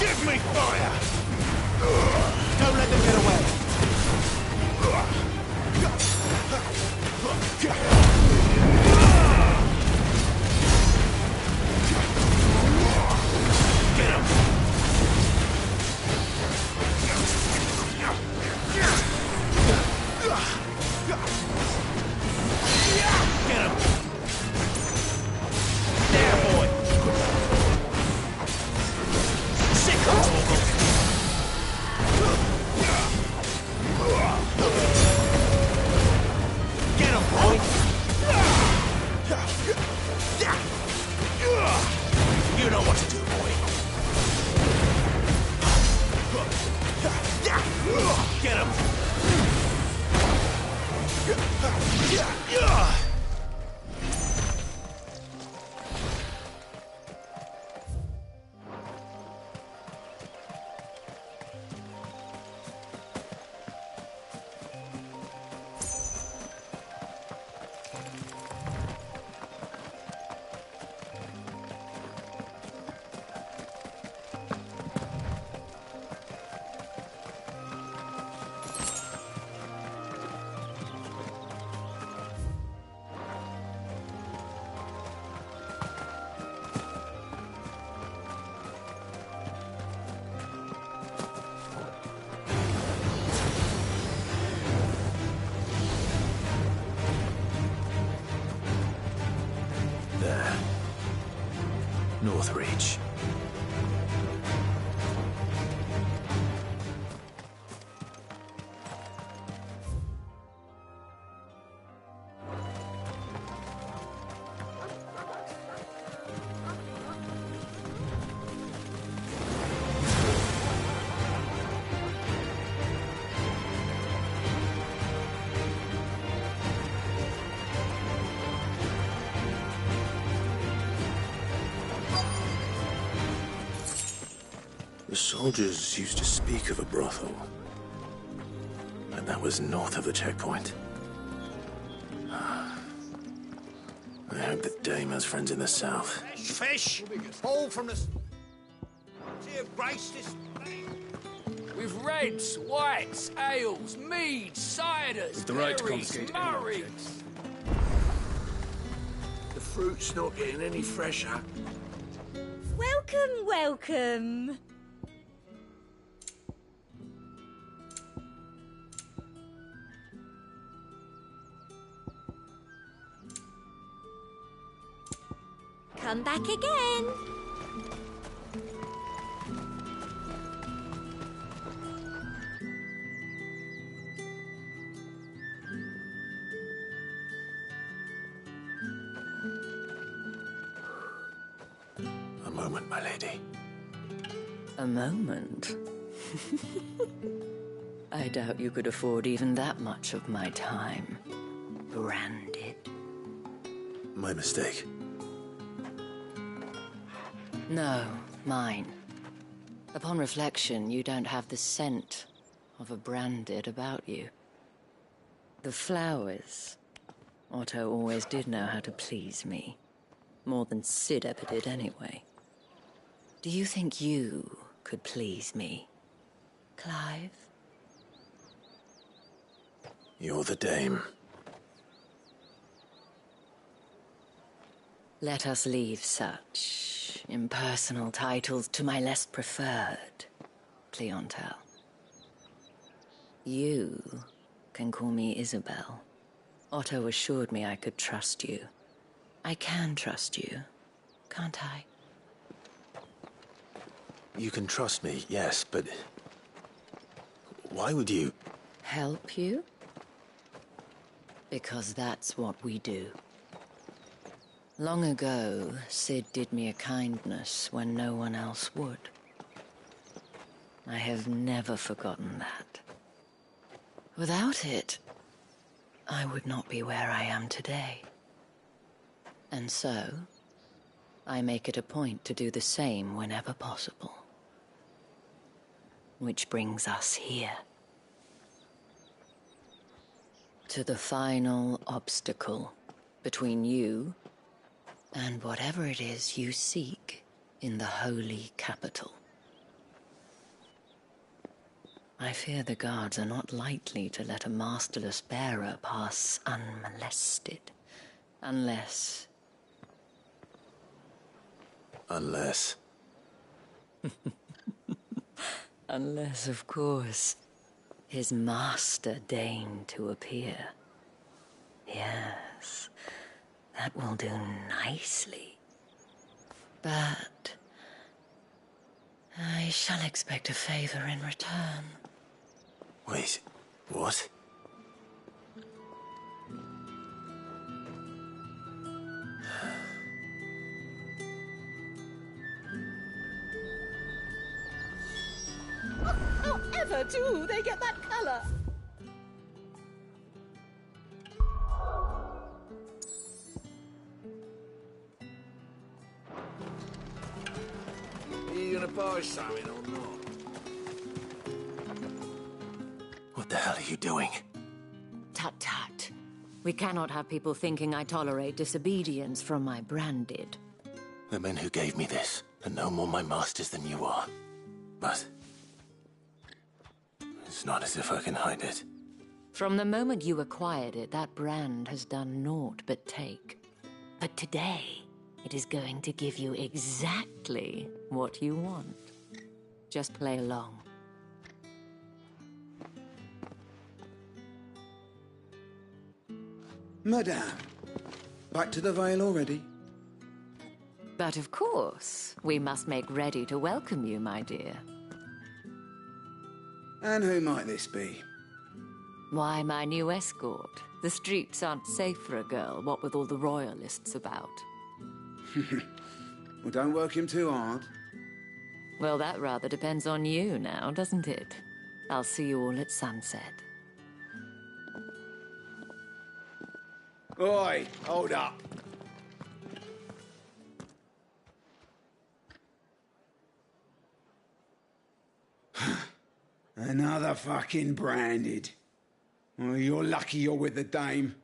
Give me fire. Don't let them get away. Get him. Get him! There, boy! Sick of Torgal! Get him, boy! You know what to do, boy! Get him! There. Northreach. The soldiers used to speak of a brothel. But that was north of the checkpoint. I hope that Dame has friends in the south. Fish, all from the... Here, brace this... With reds, whites, ales, meads, ciders, With the right to berries, confiscate murrays. The fruit's not getting any fresher. Welcome, welcome. Come back again. A moment, my lady. A moment? I doubt you could afford even that much of my time. Branded. My mistake. No, mine. Upon reflection, you don't have the scent of a branded about you. The flowers. Otto always did know how to please me. More than Sid ever did anyway. Do you think you could please me, Clive? You're the dame. Let us leave such impersonal titles to my less preferred clientele. You can call me Isabel. Otto assured me I could trust you. I can trust you, can't I? You can trust me, yes, but... why would you... Help you? Because that's what we do. Long ago, Sid did me a kindness when no one else would. I have never forgotten that. Without it, I would not be where I am today. And so, I make it a point to do the same whenever possible. Which brings us here. To the final obstacle between you and whatever it is you seek in the holy capital. I fear the guards are not likely to let a masterless bearer pass unmolested. Unless... Unless... Unless, of course, his master deigned to appear. Yes, that will do nicely. But... I shall expect a favor in return. Wait, what? However do they get that colour? Are you gonna buy something or not? What the hell are you doing? Tut-tut. We cannot have people thinking I tolerate disobedience from my branded. The men who gave me this are no more my masters than you are. But... it's not as if I can hide it. From the moment you acquired it, that brand has done naught but take. But today, it is going to give you exactly what you want. Just play along. Madame, back to the Vale already? But of course, we must make ready to welcome you, my dear. And who might this be? Why, my new escort. The streets aren't safe for a girl, what with all the royalists about. Well, don't work him too hard. Well, that rather depends on you now, doesn't it? I'll see you all at sunset. Oi, hold up. Another fucking branded. Well, you're lucky you're with the dame.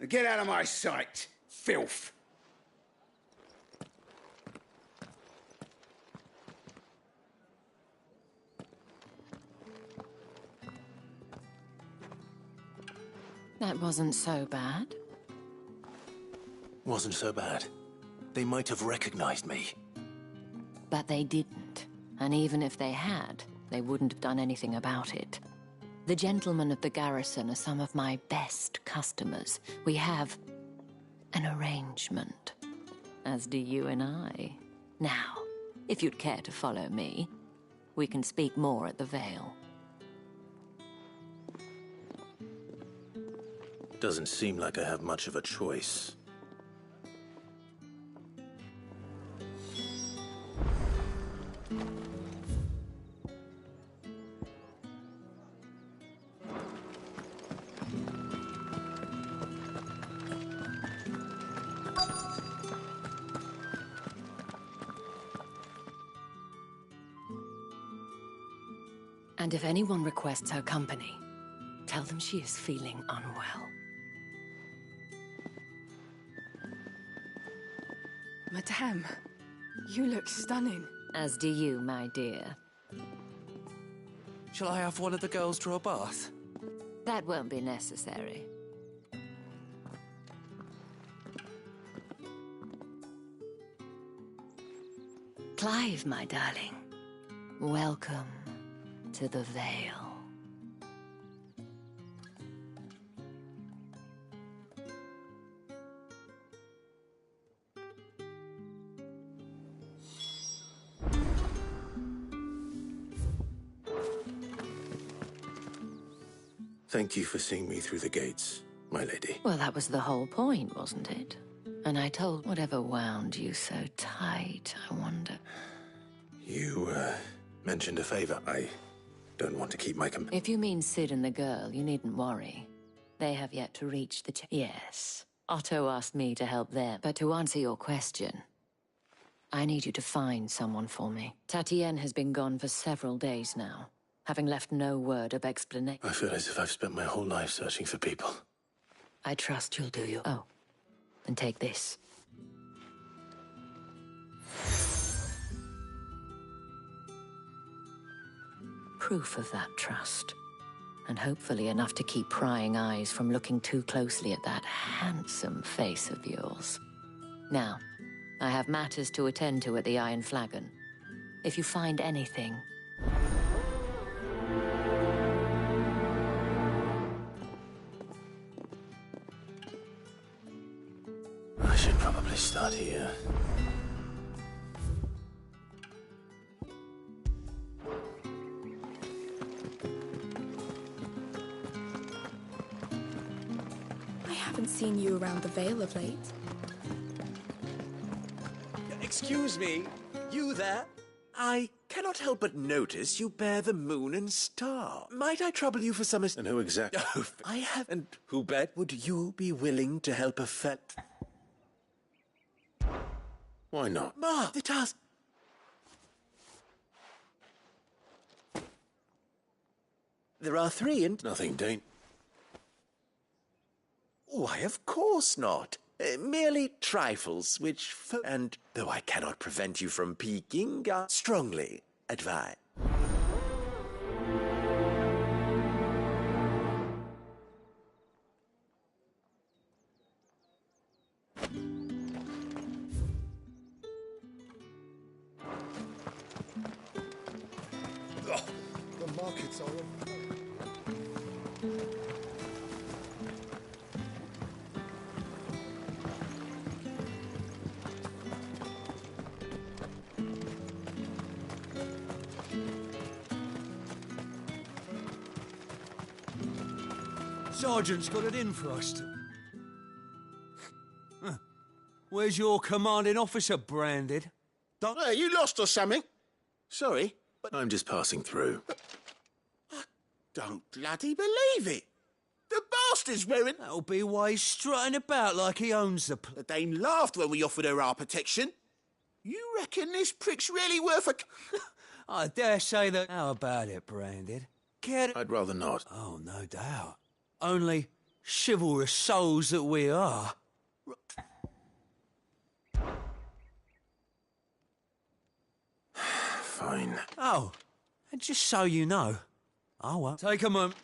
Now get out of my sight, filth. That wasn't so bad. Wasn't so bad. They might have recognized me. But they didn't. And even if they had, they wouldn't have done anything about it. The gentlemen of the garrison are some of my best customers. We have an arrangement, as do you and I. Now, if you'd care to follow me, we can speak more at the Vale. Doesn't seem like I have much of a choice. And if anyone requests her company, tell them she is feeling unwell. Madame, you look stunning. As do you, my dear. Shall I have one of the girls draw a bath? That won't be necessary. Clive, my darling. Welcome to the Vale. Thank you for seeing me through the gates, my lady. Well, that was the whole point, wasn't it? And I told whatever wound you so tight, I wonder. You, mentioned a favor. I don't want to keep my If you mean Sid and the girl, you needn't worry. They have yet to reach the Yes. Otto asked me to help them. But to answer your question, I need you to find someone for me. Tatienne has been gone for several days now, having left no word of explanation. I feel as if I've spent my whole life searching for people. I trust you'll do you. Oh, and take this. Proof of that trust. And hopefully enough to keep prying eyes from looking too closely at that handsome face of yours. Now, I have matters to attend to at the Iron Flagon. If you find anything... I should probably start here. I haven't seen you around the Vale of late. Excuse me, you there? I cannot help but notice you bear the moon and star. Might I trouble you for some... And who exactly? Oh, I have... And who bet would you be willing to help a fet... Why not? Ma, the task... There are 3 and... Nothing, Dane. Why, of course not. Merely trifles, which... And though I cannot prevent you from peeking, strongly advise. The markets are... Sergeant's got it in for us. Where's your commanding officer, Branded? You lost or something? Sorry, but I'm just passing through. I don't bloody believe it. The bastard's wearing... That'll be why he's strutting about like he owns the The dame laughed when we offered her our protection. You reckon this prick's really worth a... I dare say that... How about it, Branded? I'd rather not. Oh, no doubt. Only chivalrous souls that we are. Fine. Oh, and just so you know, I won't take a moment.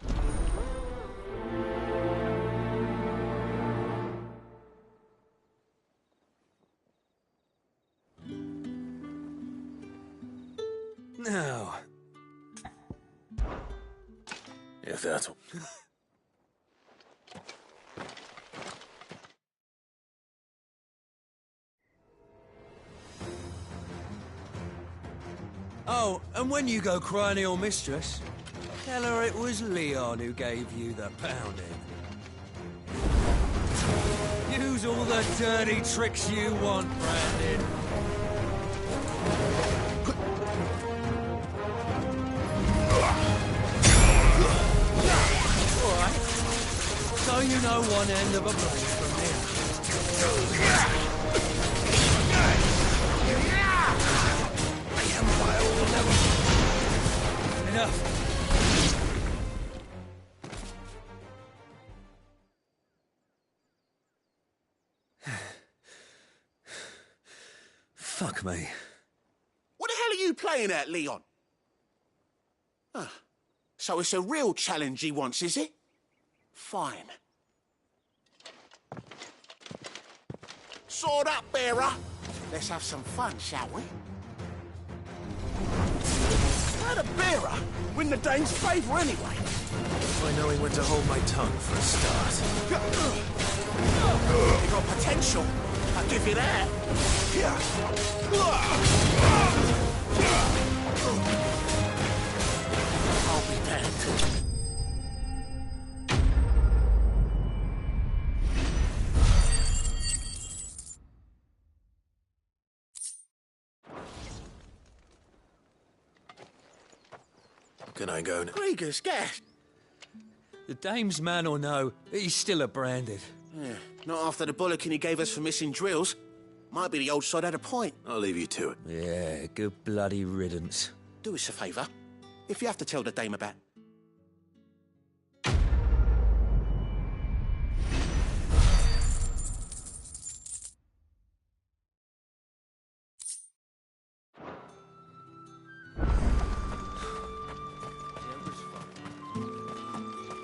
Now. If that's... Oh, and when you go crying to your mistress, tell her it was Leon who gave you the pounding. Use all the dirty tricks you want, Brandon. All right. So you know one end of a blade from the other. Enough. Fuck me. What the hell are you playing at, Leon? Ah, so it's a real challenge he wants, is it? Fine. Sword up, bearer. Let's have some fun, shall we? How'd a bearer win the Dane's favour anyway? By knowing when to hold my tongue for a start. You got potential. I'll give you that. I'll be damned. Can I go now? Krieger's gas. The dame's man or no, he's still a Branded. Yeah, not after the bollocking he gave us for missing drills. Might be the old sod had a point. I'll leave you to it. Yeah, good bloody riddance. Do us a favour. If you have to tell the dame about...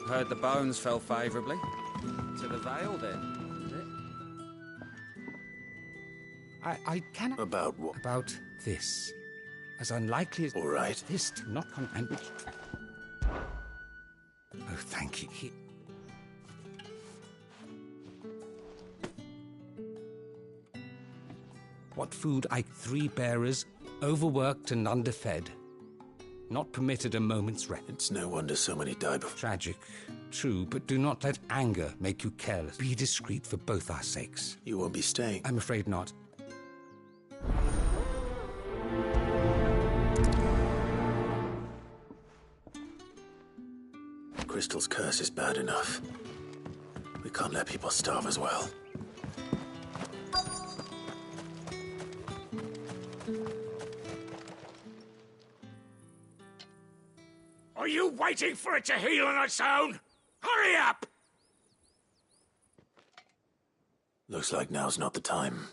Heard the bones fell favourably. To the Vale, then, is it? I cannot... About what? About this. As unlikely as... All right. This to not come and... Oh, thank you. What food I... 3 bearers, overworked and underfed. Not permitted a moment's rest. It's no wonder so many die before. Tragic, true, but do not let anger make you careless. Be discreet for both our sakes. You won't be staying. I'm afraid not. Crystal's curse is bad enough. We can't let people starve as well. Are you waiting for it to heal on its own? Hurry up! Looks like now's not the time.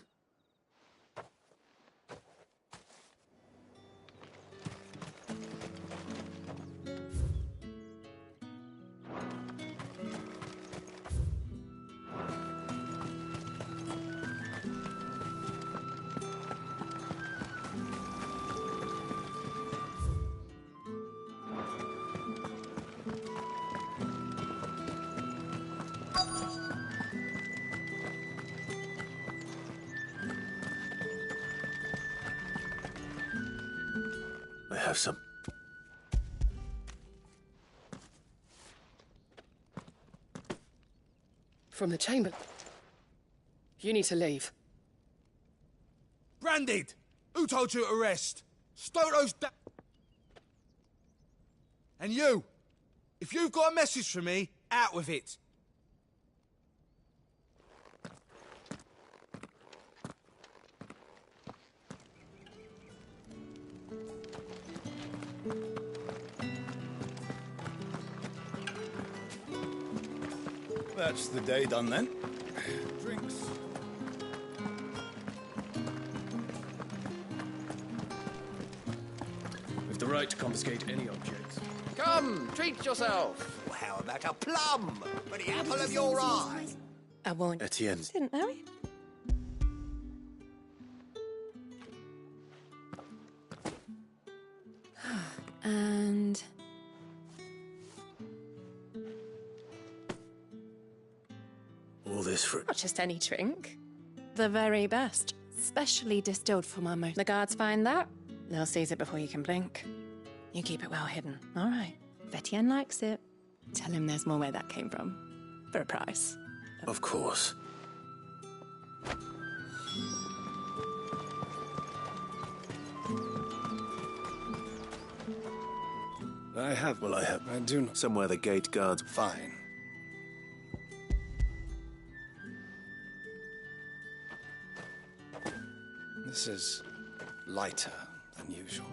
I have some. From the chamber. You need to leave. Branded! Who told you to rest? Stow those And you! If you've got a message for me, out with it. That's the day done then. Drinks. With the right to confiscate any objects. Come, treat yourself. Well, how about a plum for the apple of your eye? I won't. Etienne. Didn't know it. And... All this for... not just any drink. The very best. Specially distilled for my most. The guards find that, they'll seize it before you can blink. You keep it well hidden, all right? Etienne likes it. Tell him there's more where that came from. For a price. Of course. I do know. Somewhere the gate guards... Fine. This is lighter than usual.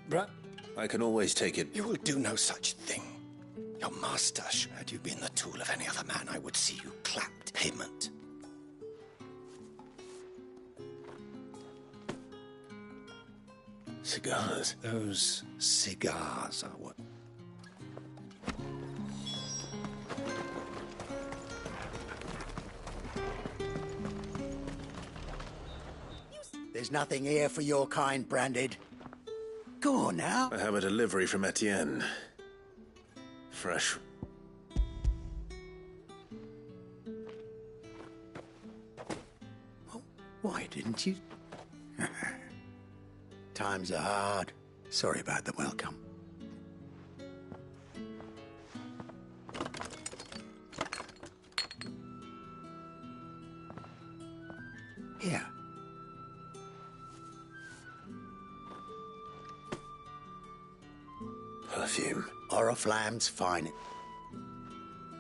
Bruh, I can always take it. You will do no such thing. Your master, had you been the tool of any other man, I would see you clapped payment. Cigars? Those cigars are what... There's nothing here for your kind, Branded. Go on now. I have a delivery from Etienne. Fresh. Why didn't you? Times are hard. Sorry about the welcome. Here. Perfume. Oriflamme's finest.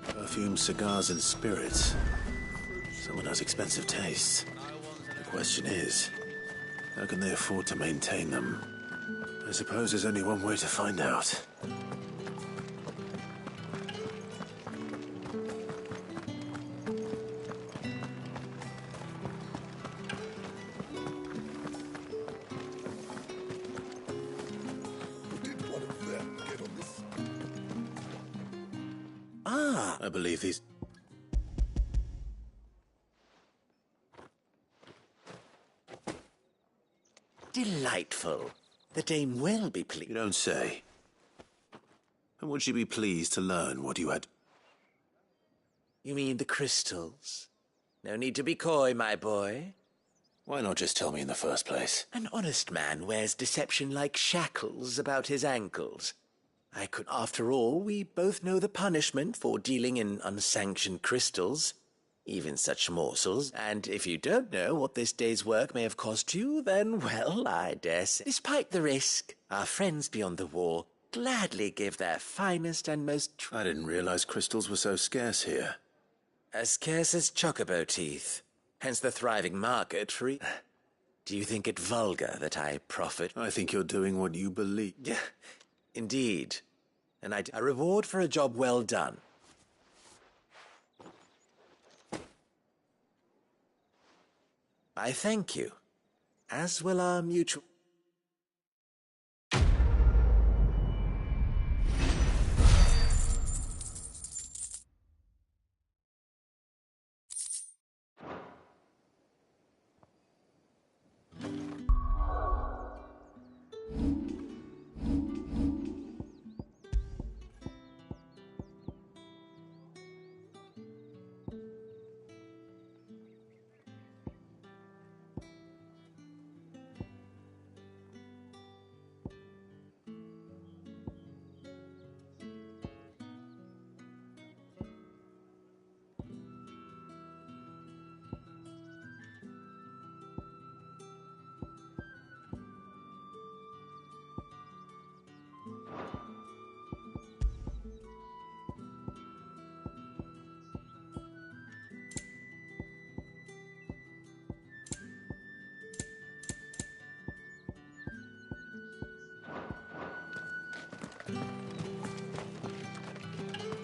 Perfume, cigars, and spirits. Someone has expensive tastes. The question is, how can they afford to maintain them? I suppose there's only one way to find out. I believe these... Delightful. The dame will be pleased. You don't say. And would she be pleased to learn what you had... You mean the crystals? No need to be coy, my boy. Why not just tell me in the first place? An honest man wears deception like shackles about his ankles. After all, we both know the punishment for dealing in unsanctioned crystals, even such morsels, and if you don't know what this day's work may have cost you, then, well, I dare say, despite the risk, our friends beyond the wall gladly give their finest and most... I didn't realize crystals were so scarce here. As scarce as chocobo teeth, hence the thriving market for... Do you think it vulgar that I profit? I think you're doing what you believe. Yeah, indeed. And a reward for a job well done. I thank you, as will our mutual...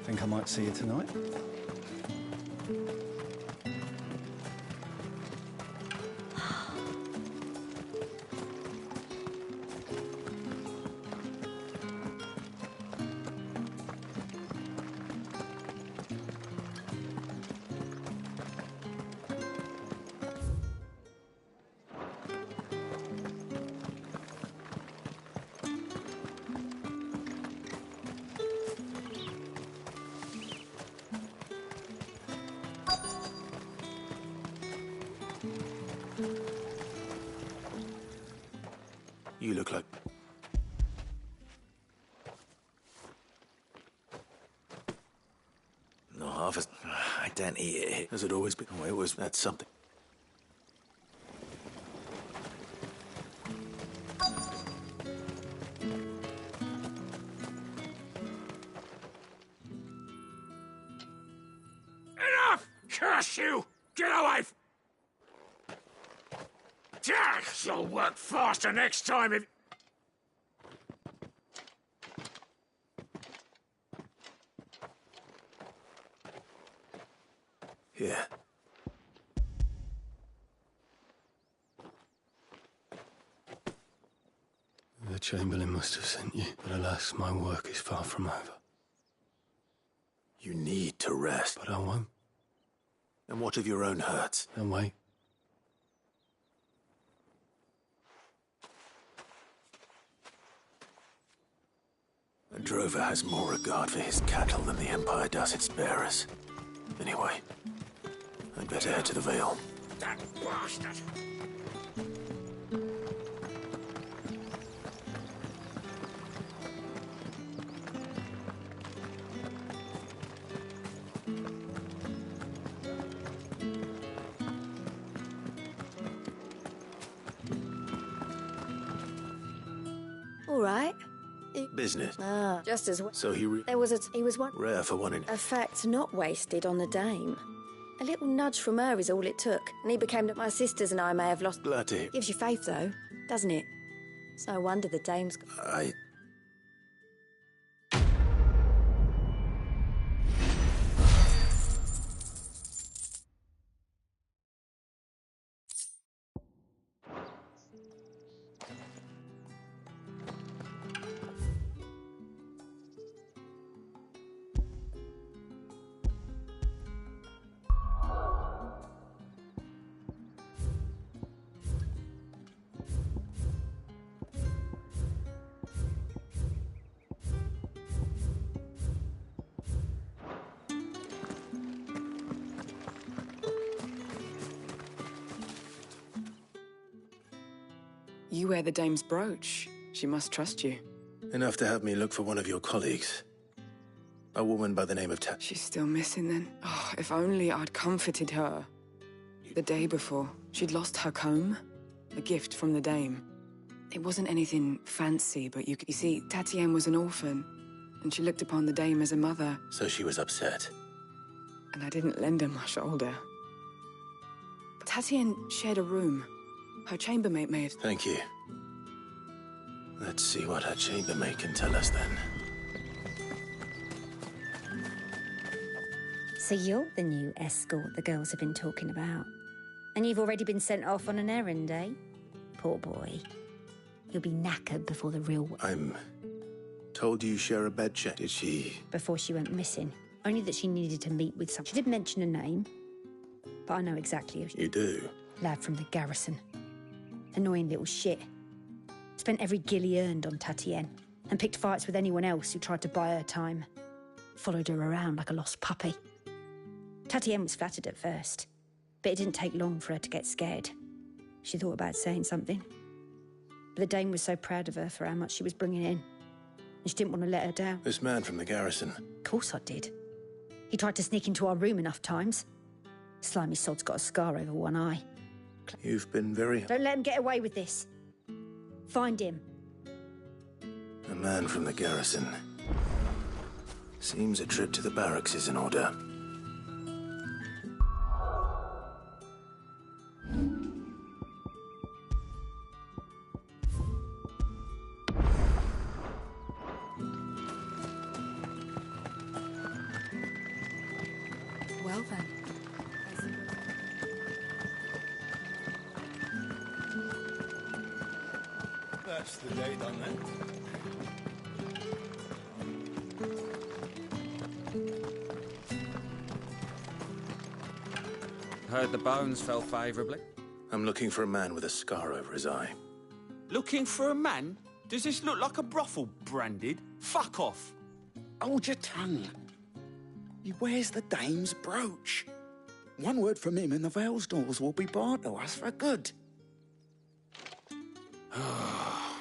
Think I might see you tonight? You look like... Not half as... I don't eat it. Has it always been? Oh, it was... That's something. Enough! Curse you! Get away! Jack, you'll work faster next time if... Here. Chamberlain must have sent you, but alas, my work is far from over. You need to rest. But I won't. And what of your own hurts? Then wait. A drover has more regard for his cattle than the Empire does its bearers. Anyway, I'd better head to the Vale. That bastard! All right. Business. Ah, just as well. So he was one. Rare for one in... A fact not wasted on the dame. A little nudge from her is all it took, and he became that my sisters and I may have lost. Glad to hear. Gives you faith, though, doesn't it? It's no wonder the dame's. You wear the dame's brooch. She must trust you. Enough to have me look for one of your colleagues. A woman by the name of She's still missing then. Oh, if only I'd comforted her. The day before, she'd lost her comb. A gift from the dame. It wasn't anything fancy, but you see, Tatienne was an orphan, and she looked upon the dame as a mother. So she was upset. And I didn't lend her my shoulder. But Tatienne shared a room. Her chambermaid may have... Thank you. Let's see what her chambermaid can tell us then. So you're the new escort the girls have been talking about. And you've already been sent off on an errand, eh? Poor boy. You'll be knackered before the real... I'm told you share a bed check. Did she... Before she went missing. Only that she needed to meet with someone. She did mention a name, but I know exactly who she... You do? Lad from the garrison. Annoying little shit. Spent every guil he earned on Tatienne, and picked fights with anyone else who tried to buy her time. Followed her around like a lost puppy. Tatienne was flattered at first, but it didn't take long for her to get scared. She thought about saying something. But the dame was so proud of her for how much she was bringing in, and she didn't want to let her down. This man from the garrison. Of course I did. He tried to sneak into our room enough times. Slimy sod's got a scar over one eye. You've been very... Don't let him get away with this. Find him. A man from the garrison. Seems a trip to the barracks is in order. Well then. That's the day done then. Heard the bones fell favourably. I'm looking for a man with a scar over his eye. Looking for a man? Does this look like a brothel, Branded? Fuck off. Hold your tongue. He wears the dame's brooch. One word from him and the Vale's doors will be barred to us for good.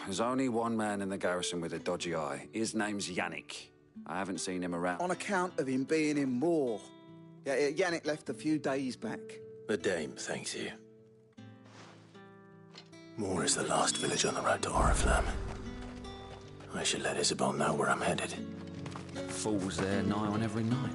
There's only one man in the garrison with a dodgy eye. His name's Yannick. I haven't seen him around. On account of him being in war. Yeah, Yannick left a few days back. The dame thanks you. Moor is the last village on the road to Oriflamme. I should let Isabel know where I'm headed. Fools there nigh on every night.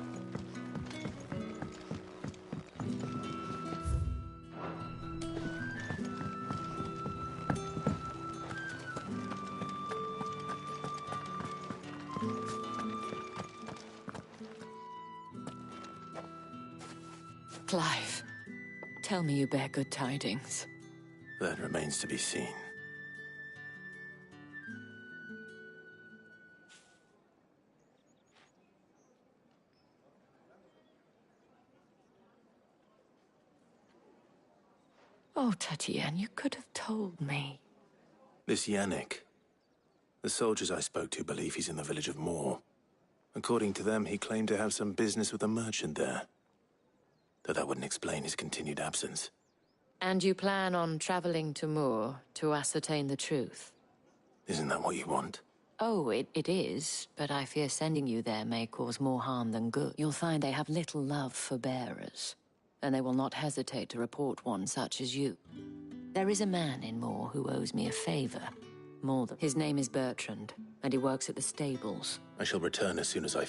Clive, tell me you bear good tidings. That remains to be seen. Oh, Tatienne, you could have told me. This Yannick. The soldiers I spoke to believe he's in the village of Moor. According to them, he claimed to have some business with a merchant there. Though that wouldn't explain his continued absence. And you plan on traveling to Moor to ascertain the truth? Isn't that what you want? Oh, it is, but I fear sending you there may cause more harm than good. You'll find they have little love for bearers, and they will not hesitate to report one such as you. There is a man in Moor who owes me a favor. More than... His name is Bertrand, and he works at the stables. I shall return as soon as I...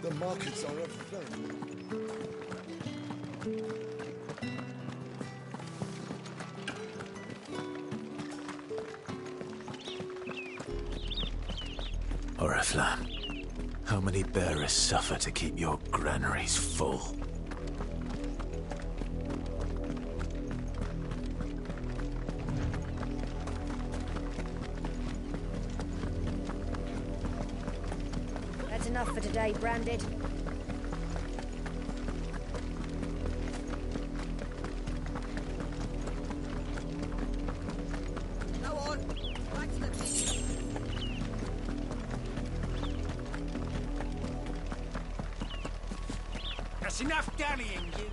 The markets are a flame. Oriflamme, how many bearers suffer to keep your granaries full? That's enough for today, Branded. Go on. Back to the beach. That's enough dallying, you.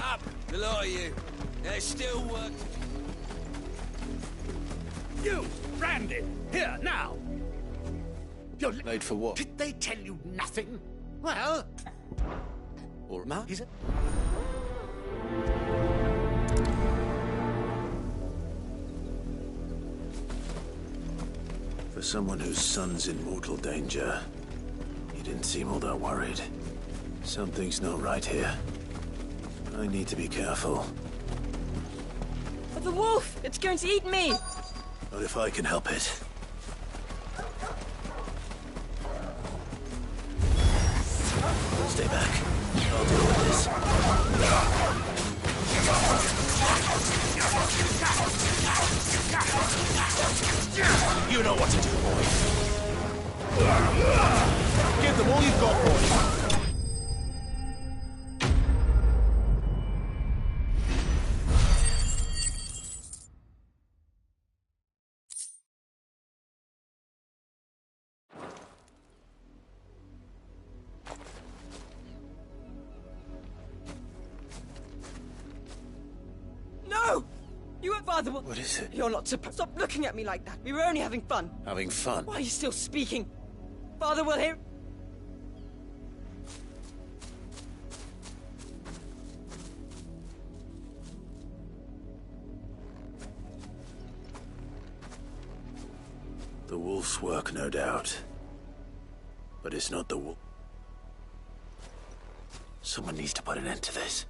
Up, the lot of you. There's still work to do. You, Branded, here, now. You're Late for what? Did they tell you nothing? Well... Or Mark, is it? For someone whose son's in mortal danger, he didn't seem all that worried. Something's not right here. I need to be careful. But the wolf! It's going to eat me! Not if I can help it. Stay back. I'll deal with this. You know what to do, boy. Give them all you've got, boy. No! You went Father. What is it? You're not supposed. Stop looking at me like that. We were only having fun. Having fun? Why are you still speaking? Father will hear. The wolf's work, no doubt. But it's not the wolf. Someone needs to put an end to this.